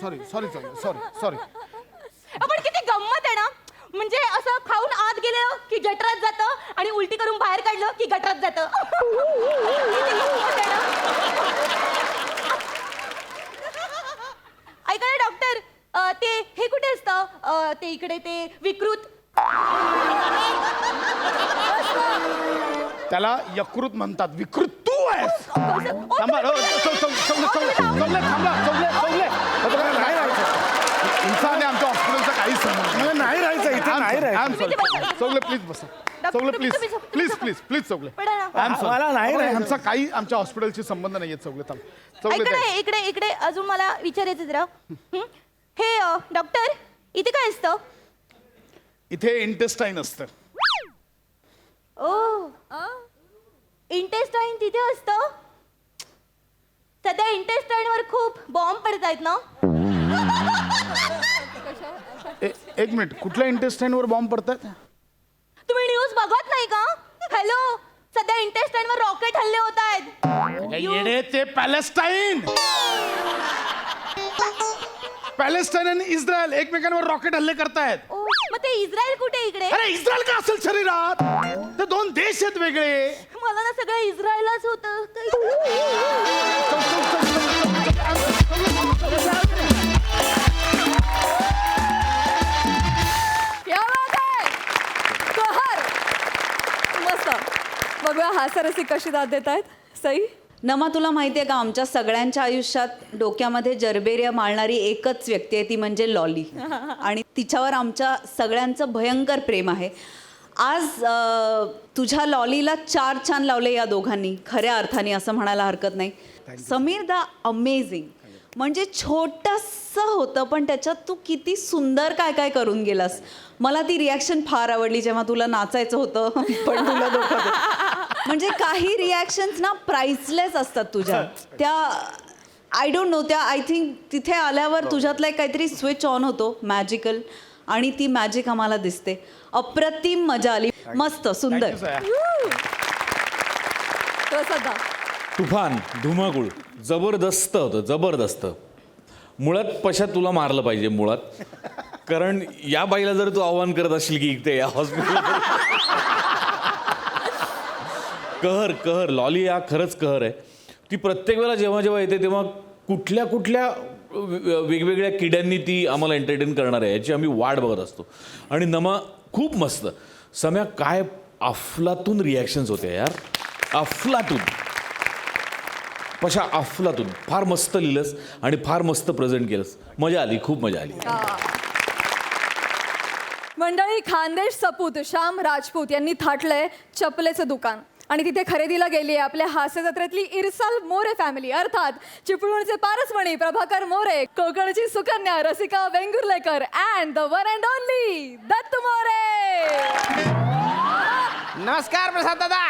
आपण किती गंमत आहे ना. म्हणजे असं खाऊन आत गेलं की जठरात जातं आणि उलटी करून बाहेर काढलं की गटरात जातं. किती गंमत आहे ना. ऐका ना डॉक्टर, ते हे कुठे असतं? ते इकडे ते विकृत. त्याला यकृत म्हणतात. विकृत तू आहेस. थांबा. चौगले. इन्सान आहे आमच्या हॉस्पिटलचा काही संबंध मला नाही राहायचं इथे. नाही राहायचं. चौगले प्लीज बसा. चौगले प्लीज चौगले. मला नाही राहायचं. आमचा काही आमच्या हॉस्पिटलशी संबंध नाहीये. चौगले थांब. ऐका ना, चौगले इकडे अजून मला विचारायचं जरा. हे डॉक्टर इथे काय असतं? इथे इंटेस्टाईन असतं. ओ इंटेस्टाईन तिथे असतं. सध्या इंटेस्टाईन वर खूप बॉम्ब पडतायत ना. एक मिनिट, कुठल्या इंटेस्टाईन वर बॉम्ब पडतात? तुम्ही न्यूज बघत नाही का? हॅलो, सध्या इंटेस्टाईन वर रॉकेट हल्ले होत आहेत. येडे ते पॅलेस्टाईन. पॅलेस्टाईन आणि इस्रायल एकमेकांवर रॉकेट हल्ले करतायत. ओ, मग ते इस्रायल कुठे इकडे? अरे इस्रायल का असेल शरीरात? ते 2 देश आहेत वेगळे. मला ना सगळं इस्रायलच होतं. क्या बात आहे! कहर! मस्त. बघूया हास्यरसिक कशी दाद देत आहेत. सई, नमा, तुला माहिती आहे का आमच्या सगळ्यांच्या आयुष्यात डोक्यामध्ये जरबेरिया मारणारी एकच व्यक्ती आहे, ती म्हणजे लॉली. आणि तिच्यावर आमच्या सगळ्यांचं भयंकर प्रेम आहे. आज तुझ्या लॉलीला 4 छान लावले या दोघांनी, खऱ्या अर्थाने असं म्हणायला हरकत नाही. Sameer the amazing. म्हणजे छोटंसं होतं पण त्याच्यात तू किती सुंदर काय काय करून गेलास. मला ती रिॲक्शन फार आवडली जेव्हा तुला नाचायचं होतं पण तुला डोकं. म्हणजे काही रिॲक्शन्स ना प्राइसलेस असतात तुझ्या. त्या आय डोंट नो, त्या आय थिंक तिथे आल्यावर तुझ्यातला एक काहीतरी स्विच ऑन होतो मॅजिकल, आणि ती मॅजिक आम्हाला दिसते. अप्रतिम मजा आली. मस्त सुंदर. प्रसादा, तुफान धुमाकूळ जबरदस्त होतं, जबरदस्त. मुळात पशा तुला मारलं पाहिजे मुळात, कारण या बाईला जर तू आव्हान करत असशील की इथे या हॉस्पिटल. कहर कहर लॉली हा खरंच कहर आहे. ती प्रत्येक वेळेला जेव्हा जेव्हा येते तेव्हा कुठल्या कुठल्या वेगवेगळ्या किड्यांनी ती आम्हाला एंटरटेन करणार आहे याची आम्ही वाट बघत असतो. आणि नमा खूप मस्त. सम्या काय अफलातून रिॲक्शन्स होते यार, अफलातून. पशा अफलातून. फार मस्त लिहिलंस आणि फार मस्त प्रेझेंट केलंस. मजा आली, खूप मजा आली. मंडळी, खानदेश सपूत श्याम राजपूत यांनी थाटलंय चपलेचं दुकान आणि तिथे खरेदीला गेली आहे आपल्या हास्य जत्रेतली इरसाल मोरे फॅमिली, अर्थात चिपळूणचे पारसमणी प्रभाकर मोरे, कोकणची सुकन्या Rasika Vengurlekar and the one and only Datta More. नमस्कार प्रसाद दादा.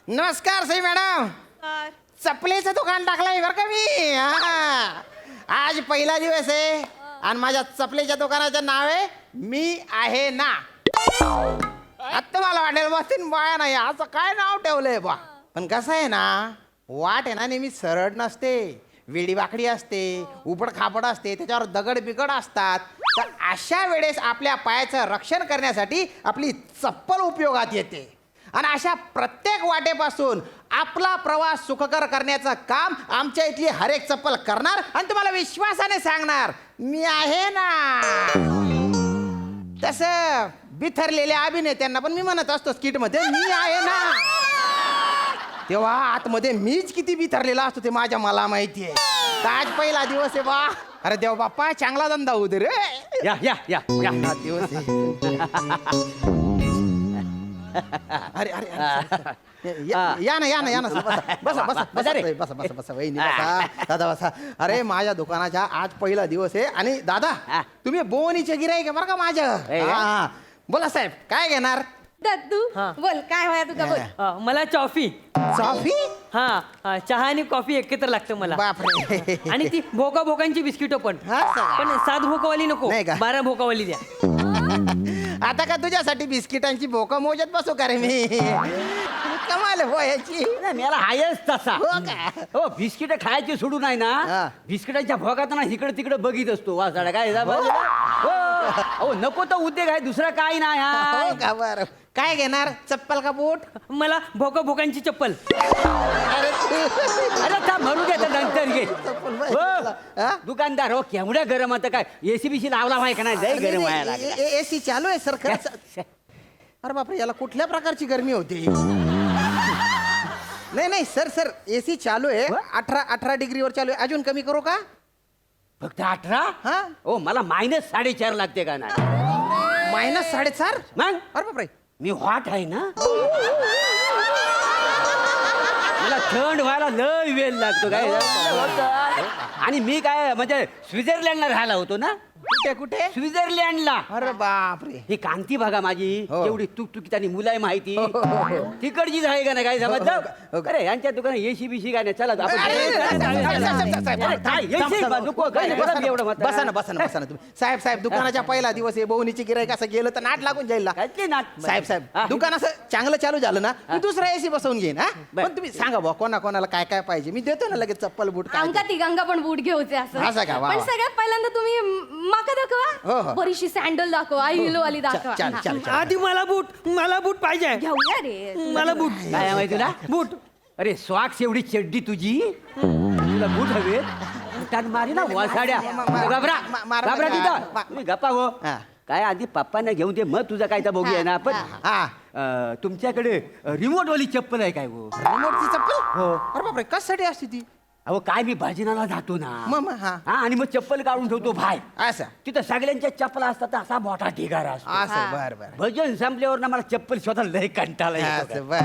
नमस्कार सई मॅडम. चपलेचं दुकान टाकलंय बरं का मी. हा. आज पहिला दिवस आहे आणि माझ्या चपलेच्या दुकानाचं नाव आहे मी आहे ना. आता मला वाटेल बसतीन बाया नाही असं काय नाव ठेवलंय बा. पण कसं आहे ना, वाट आहे ना नेहमी सरळ नसते, वेडी वाकडी असते, उपड खापड असते, त्याच्यावर दगड बिगड असतात. तर अशा वेळेस आपल्या पायाचं रक्षण करण्यासाठी आपली चप्पल उपयोगात येते. आणि अशा प्रत्येक वाटेपासून आपला प्रवास सुखकर करण्याचं काम आमच्या इथली हर एक चप्पल करणार आणि तुम्हाला विश्वासाने सांगणार मी आहे ना. तसं बिथरलेल्या अभिनेत्यांना पण मी म्हणत असतो स्किटमध्ये मी आहे ना. तेव्हा आतमध्ये मीच किती बिथरलेला असतो ते मला माहिती आहे. आज पहिला दिवस आहे बा. अरे देव बाप्पा चांगला धंदा होऊ दे रे. या या या या. हा दिवस आहे. अरे अरे या ना बसा वहिनी बसा. दादा बसा. अरे माझ्या दुकानाचा आज पहिला दिवस आहे आणि दादा तुम्ही बोनीचे गिराईक आहे बरं का माझ्या. हा. बोला साहेब काय घेणार? दत्तू बोल काय व्हाय तुझा बोल. मला कॉफी. कॉफी? हा, चहा आणि कॉफी एकत्र लागतं मला. बापरे. आणि ती भोकाभोकांची बिस्किटं पण. हा, सगळं. पण 7 भोकावाली नको, नाही का? 12 भोकावाली द्या. आता का तुझ्यासाठी बिस्किटांची भोका मोजत बसू का रे मी? कमाल हो याची. मला हायच तसा. हो का? हो, बिस्किट खायची सोडून आहे हा. ना, बिस्किटाच्या भोगात ना इकडे तिकडे बघित असतो वासाडा काय हो नको तो उद्योग आहे, दुसरा काय नाही. हो हा. का? बरं काय घेणार? चप्पल का बूट? मला भोकाभोकांची चप्पल. अरे का म्हणू दे आता, नंतर घे. हा? हो, दुकानदार हो केवढ्या गरम आता काय एसी बीसी लावला माहिती का नाही, लय गरम व्हायला लागला. एसी चालू आहे सर खरंच. अरे बापरे याला कुठल्या प्रकारची गरमी होती? नाही सर एसी चालू आहे. 18 डिग्रीवर चालू आहे. अजून कमी करू का? फक्त 18? हा? हो मला -4.5 लागते का नाही. -4.5? मग अरे बापरे. मी हॉट आहे ना, मला थंड व्हायला लय वेळ लागतो काय. आणि मी काय म्हणजे स्वित्झर्लंडला राहायला होतो ना, कुठे कुठे स्वित्झर्लंडला. अरे बापरे. ही कांती बघा माझी हो. एवढी तुकतुकीत आणि मुलाय माहिती तिकडचीच आहे का नाही काय समजलं. अरे यांच्या दुकानात एसी बिशी काय नाही. चला आपण अरे, अरे, काय AC बा, नको काय नाही, बसा एवढं मात्र. बसा ना तुम्ही. साहेब दुकानाच्या पहिला दिवस आहे, बहुनीची गिराईक असं गेलं तर नाट लागून जाईल ना. काय नाट साहेब हा. दुकान असं चांगलं चालू झालं ना मी दुसरा एसी बसवून घेईन हा. बर. पण तुम्ही सांगा भाऊ कोणाला काय काय पाहिजे मी देतो ना लगेच चप्पल बूट काय आमका तिघांका पण बूट घेऊचे असं का? असं वा, पण वा. सगळ्यात पहिल्यांदा तुम्ही माका हो, दाखवा हो. बरीचशी सँडल दाखवा हिलो वाली दाखवा चाल हा. चाल चाल. आधी मला बूट पाहिजे. घेऊया रे मला बूट. काय माहिती तुला बूट. अरे स्वाक्स एवढी चड्डी तुझी तुला बूट हवे बुटान मारी ना वासाड्या घाबरा मारा घाबरा का? तिथं तुम्ही गप्पा हो हा. काय आधी पप्पांना घेऊन दे मग तुझा काय तर बघूया ना आपण हा. तुमच्याकडे रिमोट वाली चप्पल आहे काय हो रिमोटची चप्पल हो. अरे बापरे कशासाठी असते ती अहो काय मी भजनाला जातो ना मग, हा. हा आणि मग चप्पल काढून ठेवतो बाहेर असं तिथं सगळ्यांच्या चप्पला असतात तर असा मोठा ढिगारा असतो असं बर भजन संपल्यावर ना मला चप्पल स्वतः लय कंटाळा येतो. असं बर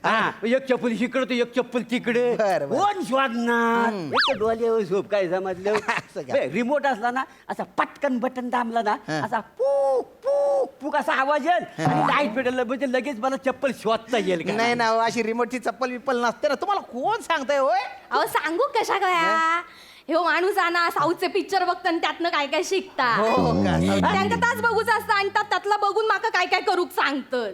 हा एक चप्पल इकडे तर एक चप्पल तिकडे बरं, बरं. कोण शोधणार एक डोळ्यावर झोप काय समजलं असं का? रिमोट असला ना असा पटकन बटन दाबला ना असा पूक पूक पूक असा आवाज येईल आणि लाईट पेटल म्हणजे लगेच मला चप्पल शोधता येईल का नाही ना हो, अशी रिमोटची चप्पल विप्पल नसते ना तुम्हाला कोण सांगताय होय अहो सांगू कशा काय हे माणूस ना साऊथचे पिक्चर बघता आणि त्यातनं काय काय शिकता हो का? त्यांका ताच बघूच असतं आणि त्यातला बघून माका काय काय करूक सांगतं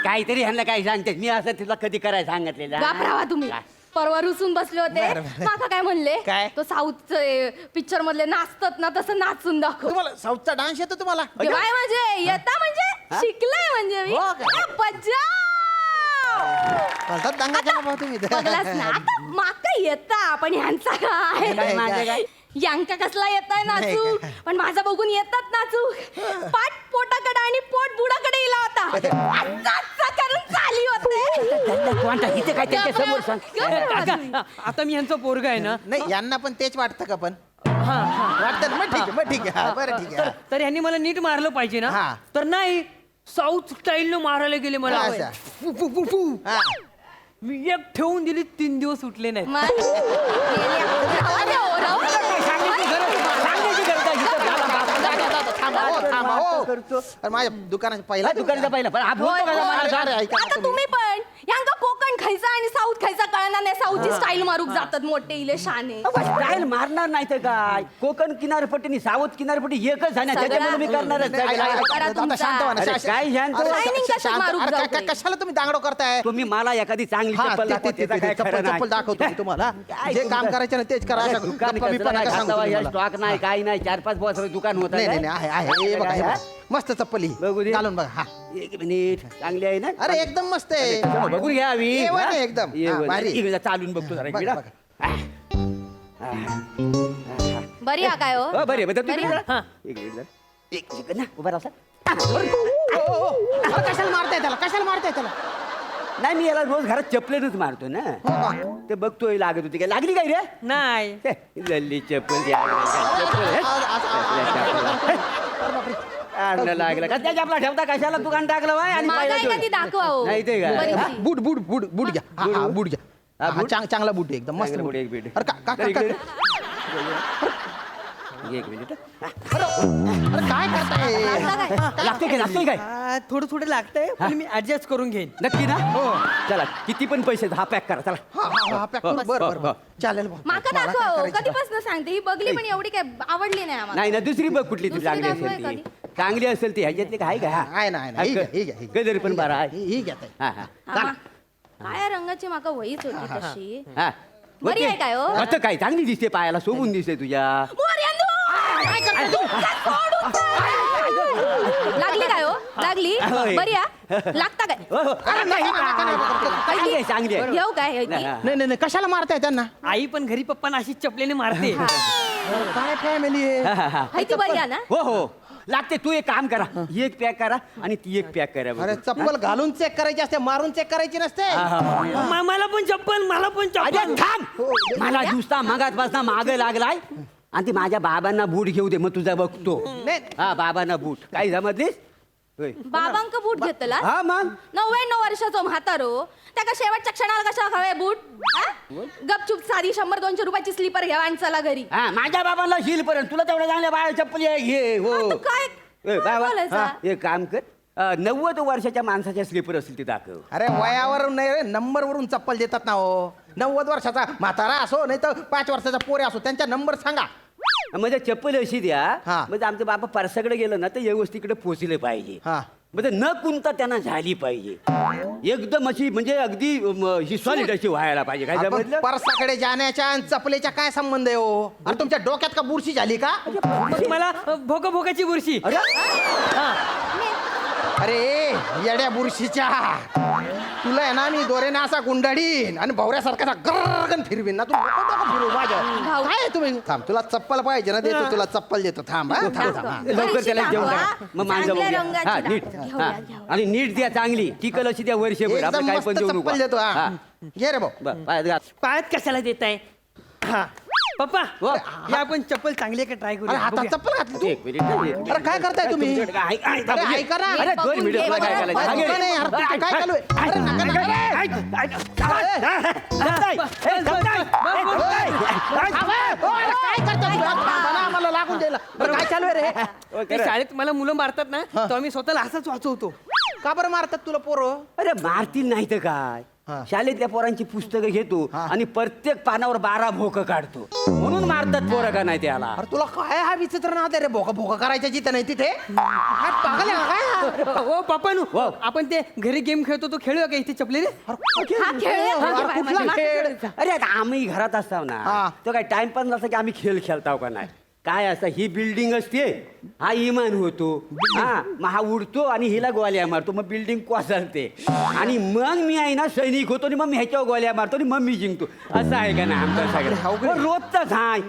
काहीतरी ह्यांना काय सांगते मी असं तुला कधी करायला सांगितलेलं घाबरावा तुम्ही परवा रुसून बसले होते माका काय म्हणले काय? तो साऊथचे पिक्चर मधले नाचतात ना तसं नाचून दाखव तुम्हाला साऊथचा डान्स येतो तुम्हाला काय म्हणजे येता म्हणजे शिकलाय म्हणजे मी हो का? बजाव! बोलतात दंगाच्या ना भाऊ तुम्ही बघलाच ना आता माका येता पण ह्यांचा काय काय, माझं काय? यांका कसला येताय नाचू नाही पण माझा बघून येतात नाचू पाठ पोटाकडे आणि पोट बुडाकडे इला होता असा करून चाली होते इथे काय त्यांच्या समोर सांग आता मी यांचं पोरग आहे ना. नाही यांना पण तेच वाटतं का पण हा हा. वाटतं ना मग ठीक आहे हा, बरं ठीक आहे तर यांनी मला नीट मारलं पाहिजे ना. हा. तर नाही साऊथ स्टाईलनं मारायला गेले मला. अच्छा. फु, फु, फु, फु. हा. मी एक ठेवून दिली 3 दिवस उठले नाही. थांबा हो. अरे माझ्या दुकानाचा पहिला दुकानाचा पहिला पण हा बोलतो का मला? अरे, ऐका ना आता तुम्ही पण यांका कोकण खायचा आणि साऊथ खायचा कळणार नाही साऊथची स्टाईल मारूक जातात मोठे इले शाने स्टाईल मारणार नाही तर काय कोकण किनारपट्टी आणि साऊथ किनारपट्टी एकच आहे ना सगळं. त्याच्यामुळे मी करणारच नाही, नाही. करा आता तुमचा. शांत व्हा ना. अरे, काय शांत? अरे, Shining कशी शांत. मारूक अरे, जाऊ काय- दे. कशाला तुम्ही दांगडो करताय तुम्ही मला एखादी चांगली हा, चप्पल ते- दाखवा, ते- त्याचं काय चप्पल खरं नाही. चप्पल दाखवतो मी तुम्हाला काय जे तुमचं? काम करायचं ना तेच करा अशा दुकान गप्पा बिप्पा नका सांगू तुम्ही मला. स्टॉक नाही काही नाही 4-5 बॉस दुकान होत नाही नाही आहे हे बघा हे बघा. मस्त चप्पल ही बघू दे. घालून बघा हा एक मिनिट चांगली आहे ना अरे एकदम मस्त आहे चला, बघून घ्या मी ये वर नाही एकदम. हा, भारी. चालून बघतो जरा बघा, इकडं. बघा. बरी हा काय हो हो बरे बरं तुम्ही बरी आहे? जरा. एक मिनिट जरा. एक सेकंद ना उभा राहा अरे, कशाला मारताय त्याला नाही मी याला रोज घरात चपलेनच मारतो ना ते बघतोय लागत होती काय लागली काय रे नाही. हे, लल्ली चप्पल द्या. चप्पल, हे. आणलं लागलं का त्याच्या आपला ठेवता कशाला दुकान टाकलं बाय आणि माझा पाहिलं आहे का तो. ती दाखवा हो नाही ते काय बरीचशी. बूट बूट बूट बूट घ्या हा, हा, बूट घ्या हा, हा, बूट? चांगला बूट आहे एकदम मस्त चांगला बूट बूट, एक मिनिट. अरे तर इकडे. काय एक मिनिट करताय लागते काय लागते काय थोडं थोडं लागतंय पण मी ऍडजस्ट करून घेईन. नक्की ना चला किती पण पैसे हा पॅक करा चला बरं चालेल भाऊ. माका मला दाखवा काय हो करायचं? कधीपासून सांगते ही बघली पण एवढी काय आवडली नाही आम्हाला नाही ना दुसरी बघ कुठली ती दुसरी चांगली दाखवा असेल ती एखादी. चांगली असेल ती ह्याच्यातली काय का आहे ना, आहे ना. ही घ्या, ही घ्या, ही घ्या. कलर पण बरा आहे ही घ्या ताई. हा हा हा, काय रंगाची माका वहीच होती तशी हा बरी आहे काय हो? आता काय चांगली दिसते पायाला शोभून दिसते तुझ्या मोरयांदू! काय करते तू? सोडून दे! लागली काय हो लागली होय. बरी आहे लागता काय हो, हो. चांगली आहे, चांगली आहे. येऊ काय येऊ ती? हा. नाही नाही नाही, कशाला मारताय त्यांना आई पण घरी पप्पांना अशी चपलेने मारते. काय फॅमिली आहे हा, हा, हा. हाय ती बरी आहे ना हो हो लागते तू एक काम करा ही एक पॅक करा आणि ती एक पॅक करा बघू. अरे चप्पल घालून चेक करायची असते मारून चेक करायची नसते मला पण चप्पल अरे थांब मला नुसता मगातपासून माग लागलाय आणि ती माझ्या बाबांना बूट घेऊ दे मग तुझा बघतो नाही. हा बाबांना बूट काही समजलीस होय. बाबांक बूट घेतला हा मग 99 वर्षाचो म्हातारो त्याका शेवटच्या क्षणाला कशा हवे बूट हा? गपचूप साधी 100-200 रुपयाची स्लीपर घ्यावा आणि चला घरी. हा माझ्या बाबांना शील पर्यंत तुला तेवढ्या चांगल्या बाळा चप्पली आहे, घे हो आता काय ए, बाबा बोलायचं? हा, एक काम कर 90 वर्षाच्या माणसाच्या स्लीपर असतील ते दाखव. अरे वयावरून नाही रे नंबरवरून चप्पल देतात ना हो. 90 वर्षाचा म्हातारा असो नाही तर 5 वर्षाचा पोरे असो त्यांचा नंबर सांगा. म्हणजे चप्पल अशी द्या हा. म्हणजे आमचं बाबा परसाकडे गेलं ना तर व्यवस्थितकडे पोचले पाहिजे. हा. म्हणजे न कुंता त्यांना झाली पाहिजे एकदम अशी म्हणजे अगदी ही सॉलिड अशी व्हायला पाहिजे. काय आपण समजलं? परसाकडे जाण्याच्या आणि चपलेच्या काय संबंध आहे हो? अरे तुमच्या डोक्यात का बुरशी झाली का? मग मला भोकाची बुरशी. अरे अरे येड्या बुरशीच्या तुला आहे ना मी दोरेना असा गुंडाळीन आणि भवऱ्यासारखा गरगन फिरवीन ना तू डोकं फिरव माझ्या. काय आहे तुम्ही थांब तुला चप्पल पाहिजे ना देतो तुला चप्पल देतो थांब हा, थांब थांब हा. लवकर त्याला जेवण दाखवा. टाका. मग मांजा चांगल्या बघूया. रंगाची हा दाखवा. नीट घेऊया, हा. घेऊया. आणि नीट द्या चांगली टिकल अशी द्या वर्षभर एकदम आपण काय मस्त पण देऊ नको. चप्पल देतो हा. हा. घे रे भाऊ. पायात घाल. पायात कशाला देताय? हा. पप्पा वा. हे आपण चप्पल चांगली आहे का ट्राय अरे करू? हातात चप्पल घातली तू. एक मिनिट अरे काय करताय तुम्ही? अरे ऐका ना. अरे 2 मिनिट तुला काय बघून करायचं? घे, ऐका नाही, अरे तुमचं काय चालू आहे? अरे नका ना. काय करता तुम्ही? मला आम्हाला लागून द्यायला. बरं, काय चालू आहे रे? ते शाळेत मला मुलं मारतात ना तेव्हा मी स्वतःला असंच वाचवतो. का बरं मारतात तुला पोरं? अरे मारतील नाही तर काय शाळेतल्या पोरांची पुस्तकं घेतो आणि प्रत्येक पानावर 12 भोक काढतो म्हणून मारतात पोरं का नाही त्याला. अरे तुला काय हा विचित्र नाव आहे रे? भोका भोका करायच्या जिथं नाही तिथे काय पागल आहे का काय? ओ पप्पा आपण ते घरी गेम खेळतो तो खेळूया का इथे चपलेने? हा खेळ अरे कुठला खेळ? अरे आता आम्ही घरात असताव ना हा. तो काय टाइमपास नसता की आम्ही खेळ खेळताव का नाही. काय असं ही बिल्डिंग असते हा इमान होतो हा मग हा उडतो आणि हिला गोळ्या मारतो मग बिल्डिंग कोसळते आणि मग मी आहे ना सैनिक होतो आणि मग मी ह्याच्यावर गोळ्या मारतो आणि मग मी जिंकतो असं आहे का ना आमचं सगळं रोजचाच हाय.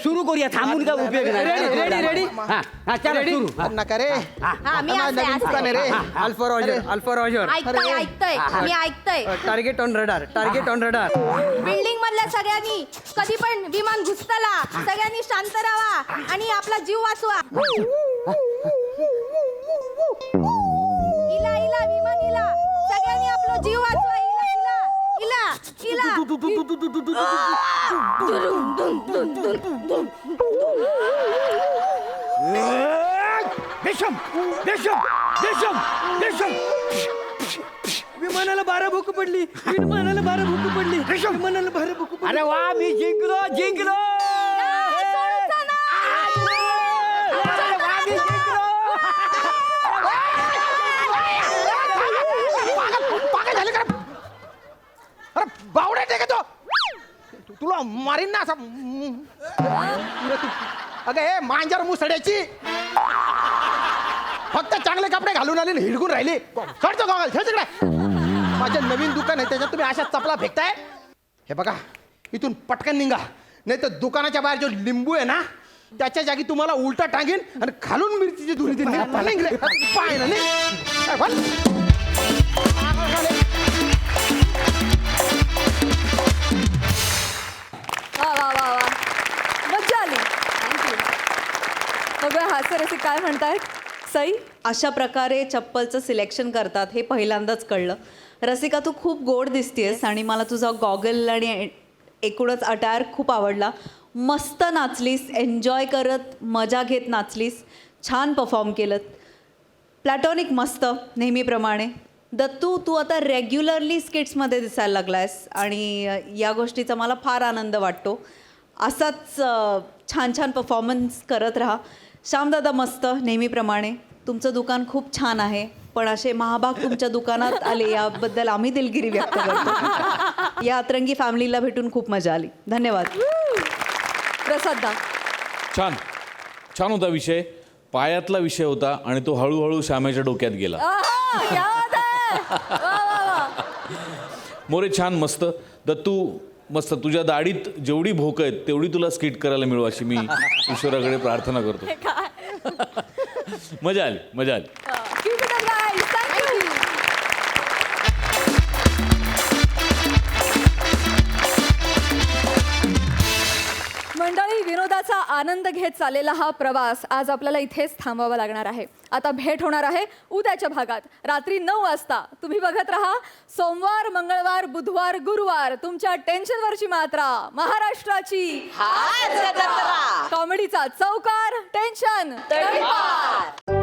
सुरू करूया थांबून काय उपयोग नाही. रेडी हा हा चला सुरू हा. नका रे. हा मी नवीन असते दुकान आहे रे. अल्फा रॉजर ऐकतय मी ऐकतय टार्गेट ऑन रडार बिल्डिंग मधल्या सगळ्यांनी कधी पण विमान घुसताला सगळ्यांनी शांत राहा आणि आपला जीव वाचवा. इला इला विमान इला सगळ्यांनी आपला जीव वाचवा. इला इला इला विमानाला 12 भूक पडली. विमानाला 12 भूक पडली. विमानाला 12 भूक पडली. अरे वा मी जिंकलो जिंकलो. सोडूचा ना. अरे वा, मी जिंकलो. पागल झाले का? अरे बावडा आहे का तो? तुला मारीन ना असा. अगं हे मांजर मुसड्याची फक्त चांगले कपडे घालून आले हिडकून राहिली. चढतो गॉगल खेळ तिकडे. माझं नवीन दुकान आहे त्याच्यात तुम्ही अशा चपला फेकताय. हे बघा इथून पटकन निघा नाही तर दुकानाच्या बाहेर जो लिंबू आहे ना त्याच्या जागी तुम्हाला उलटा टांगेन आणि खालून मिरचीची धुरी देईन. निघ रे. पाय ना निघ. काय बोल? वा वा वा वा मज्जा आली. बघूया हास्यरसिक काय म्हणतायत. सई अशा प्रकारे चप्पलचं सिलेक्शन करतात हे पहिल्यांदाच कळलं. रसिका तू खूप गोड दिसतेस आणि मला तुझा गॉगल आणि एकूणच अटायर खूप आवडला. मस्त नाचलीस एन्जॉय करत मजा घेत नाचलीस. छान परफॉर्म केलं. प्लॅटॉनिक मस्त नेहमीप्रमाणे. दत्तू तू आता रेग्युलरली स्किट्समध्ये दिसायला लागला आहेस आणि या गोष्टीचा मला फार आनंद वाटतो. असाच छान छान परफॉर्मन्स करत राहा. श्यामदादा मस्त नेहमीप्रमाणे. तुमचं दुकान खूप छान आहे पण असे महाभाग तुमच्या दुकानात आले याबद्दल आम्ही दिलगिरी व्यक्त करतो. या अतरंगी फॅमिलीला भेटून खूप मजा आली. धन्यवाद. प्रसाददा छान छान होता विषय. पायातला विषय होता आणि तो हळूहळू श्यामेच्या डोक्यात गेला. आहा, क्या बात है. वा वा वा. मोरे छान मस्त. दत्तू मस्त. तुझ्या दाढीत जेवढी भोक आहेत तेवढी तुला स्किट करायला मिळू अशी मी ईश्वराकडे प्रार्थना करतो. मजा आली मजा आली. Keep it alive. Thank you. मंडळी विनोदाचा आनंद घेत चाललेला हा प्रवास आज आपल्याला इथेच थांबावा लागणार आहे. आता भेट होणार आहे उद्याच्या भागात रात्री 9 वाजता. तुम्ही बघत राहा सोमवार, मंगळवार, बुधवार, गुरुवार तुमच्या टेन्शनवरची मात्रा महाराष्ट्राची कॉमेडीचा चौकार टेन्शन तडीपार.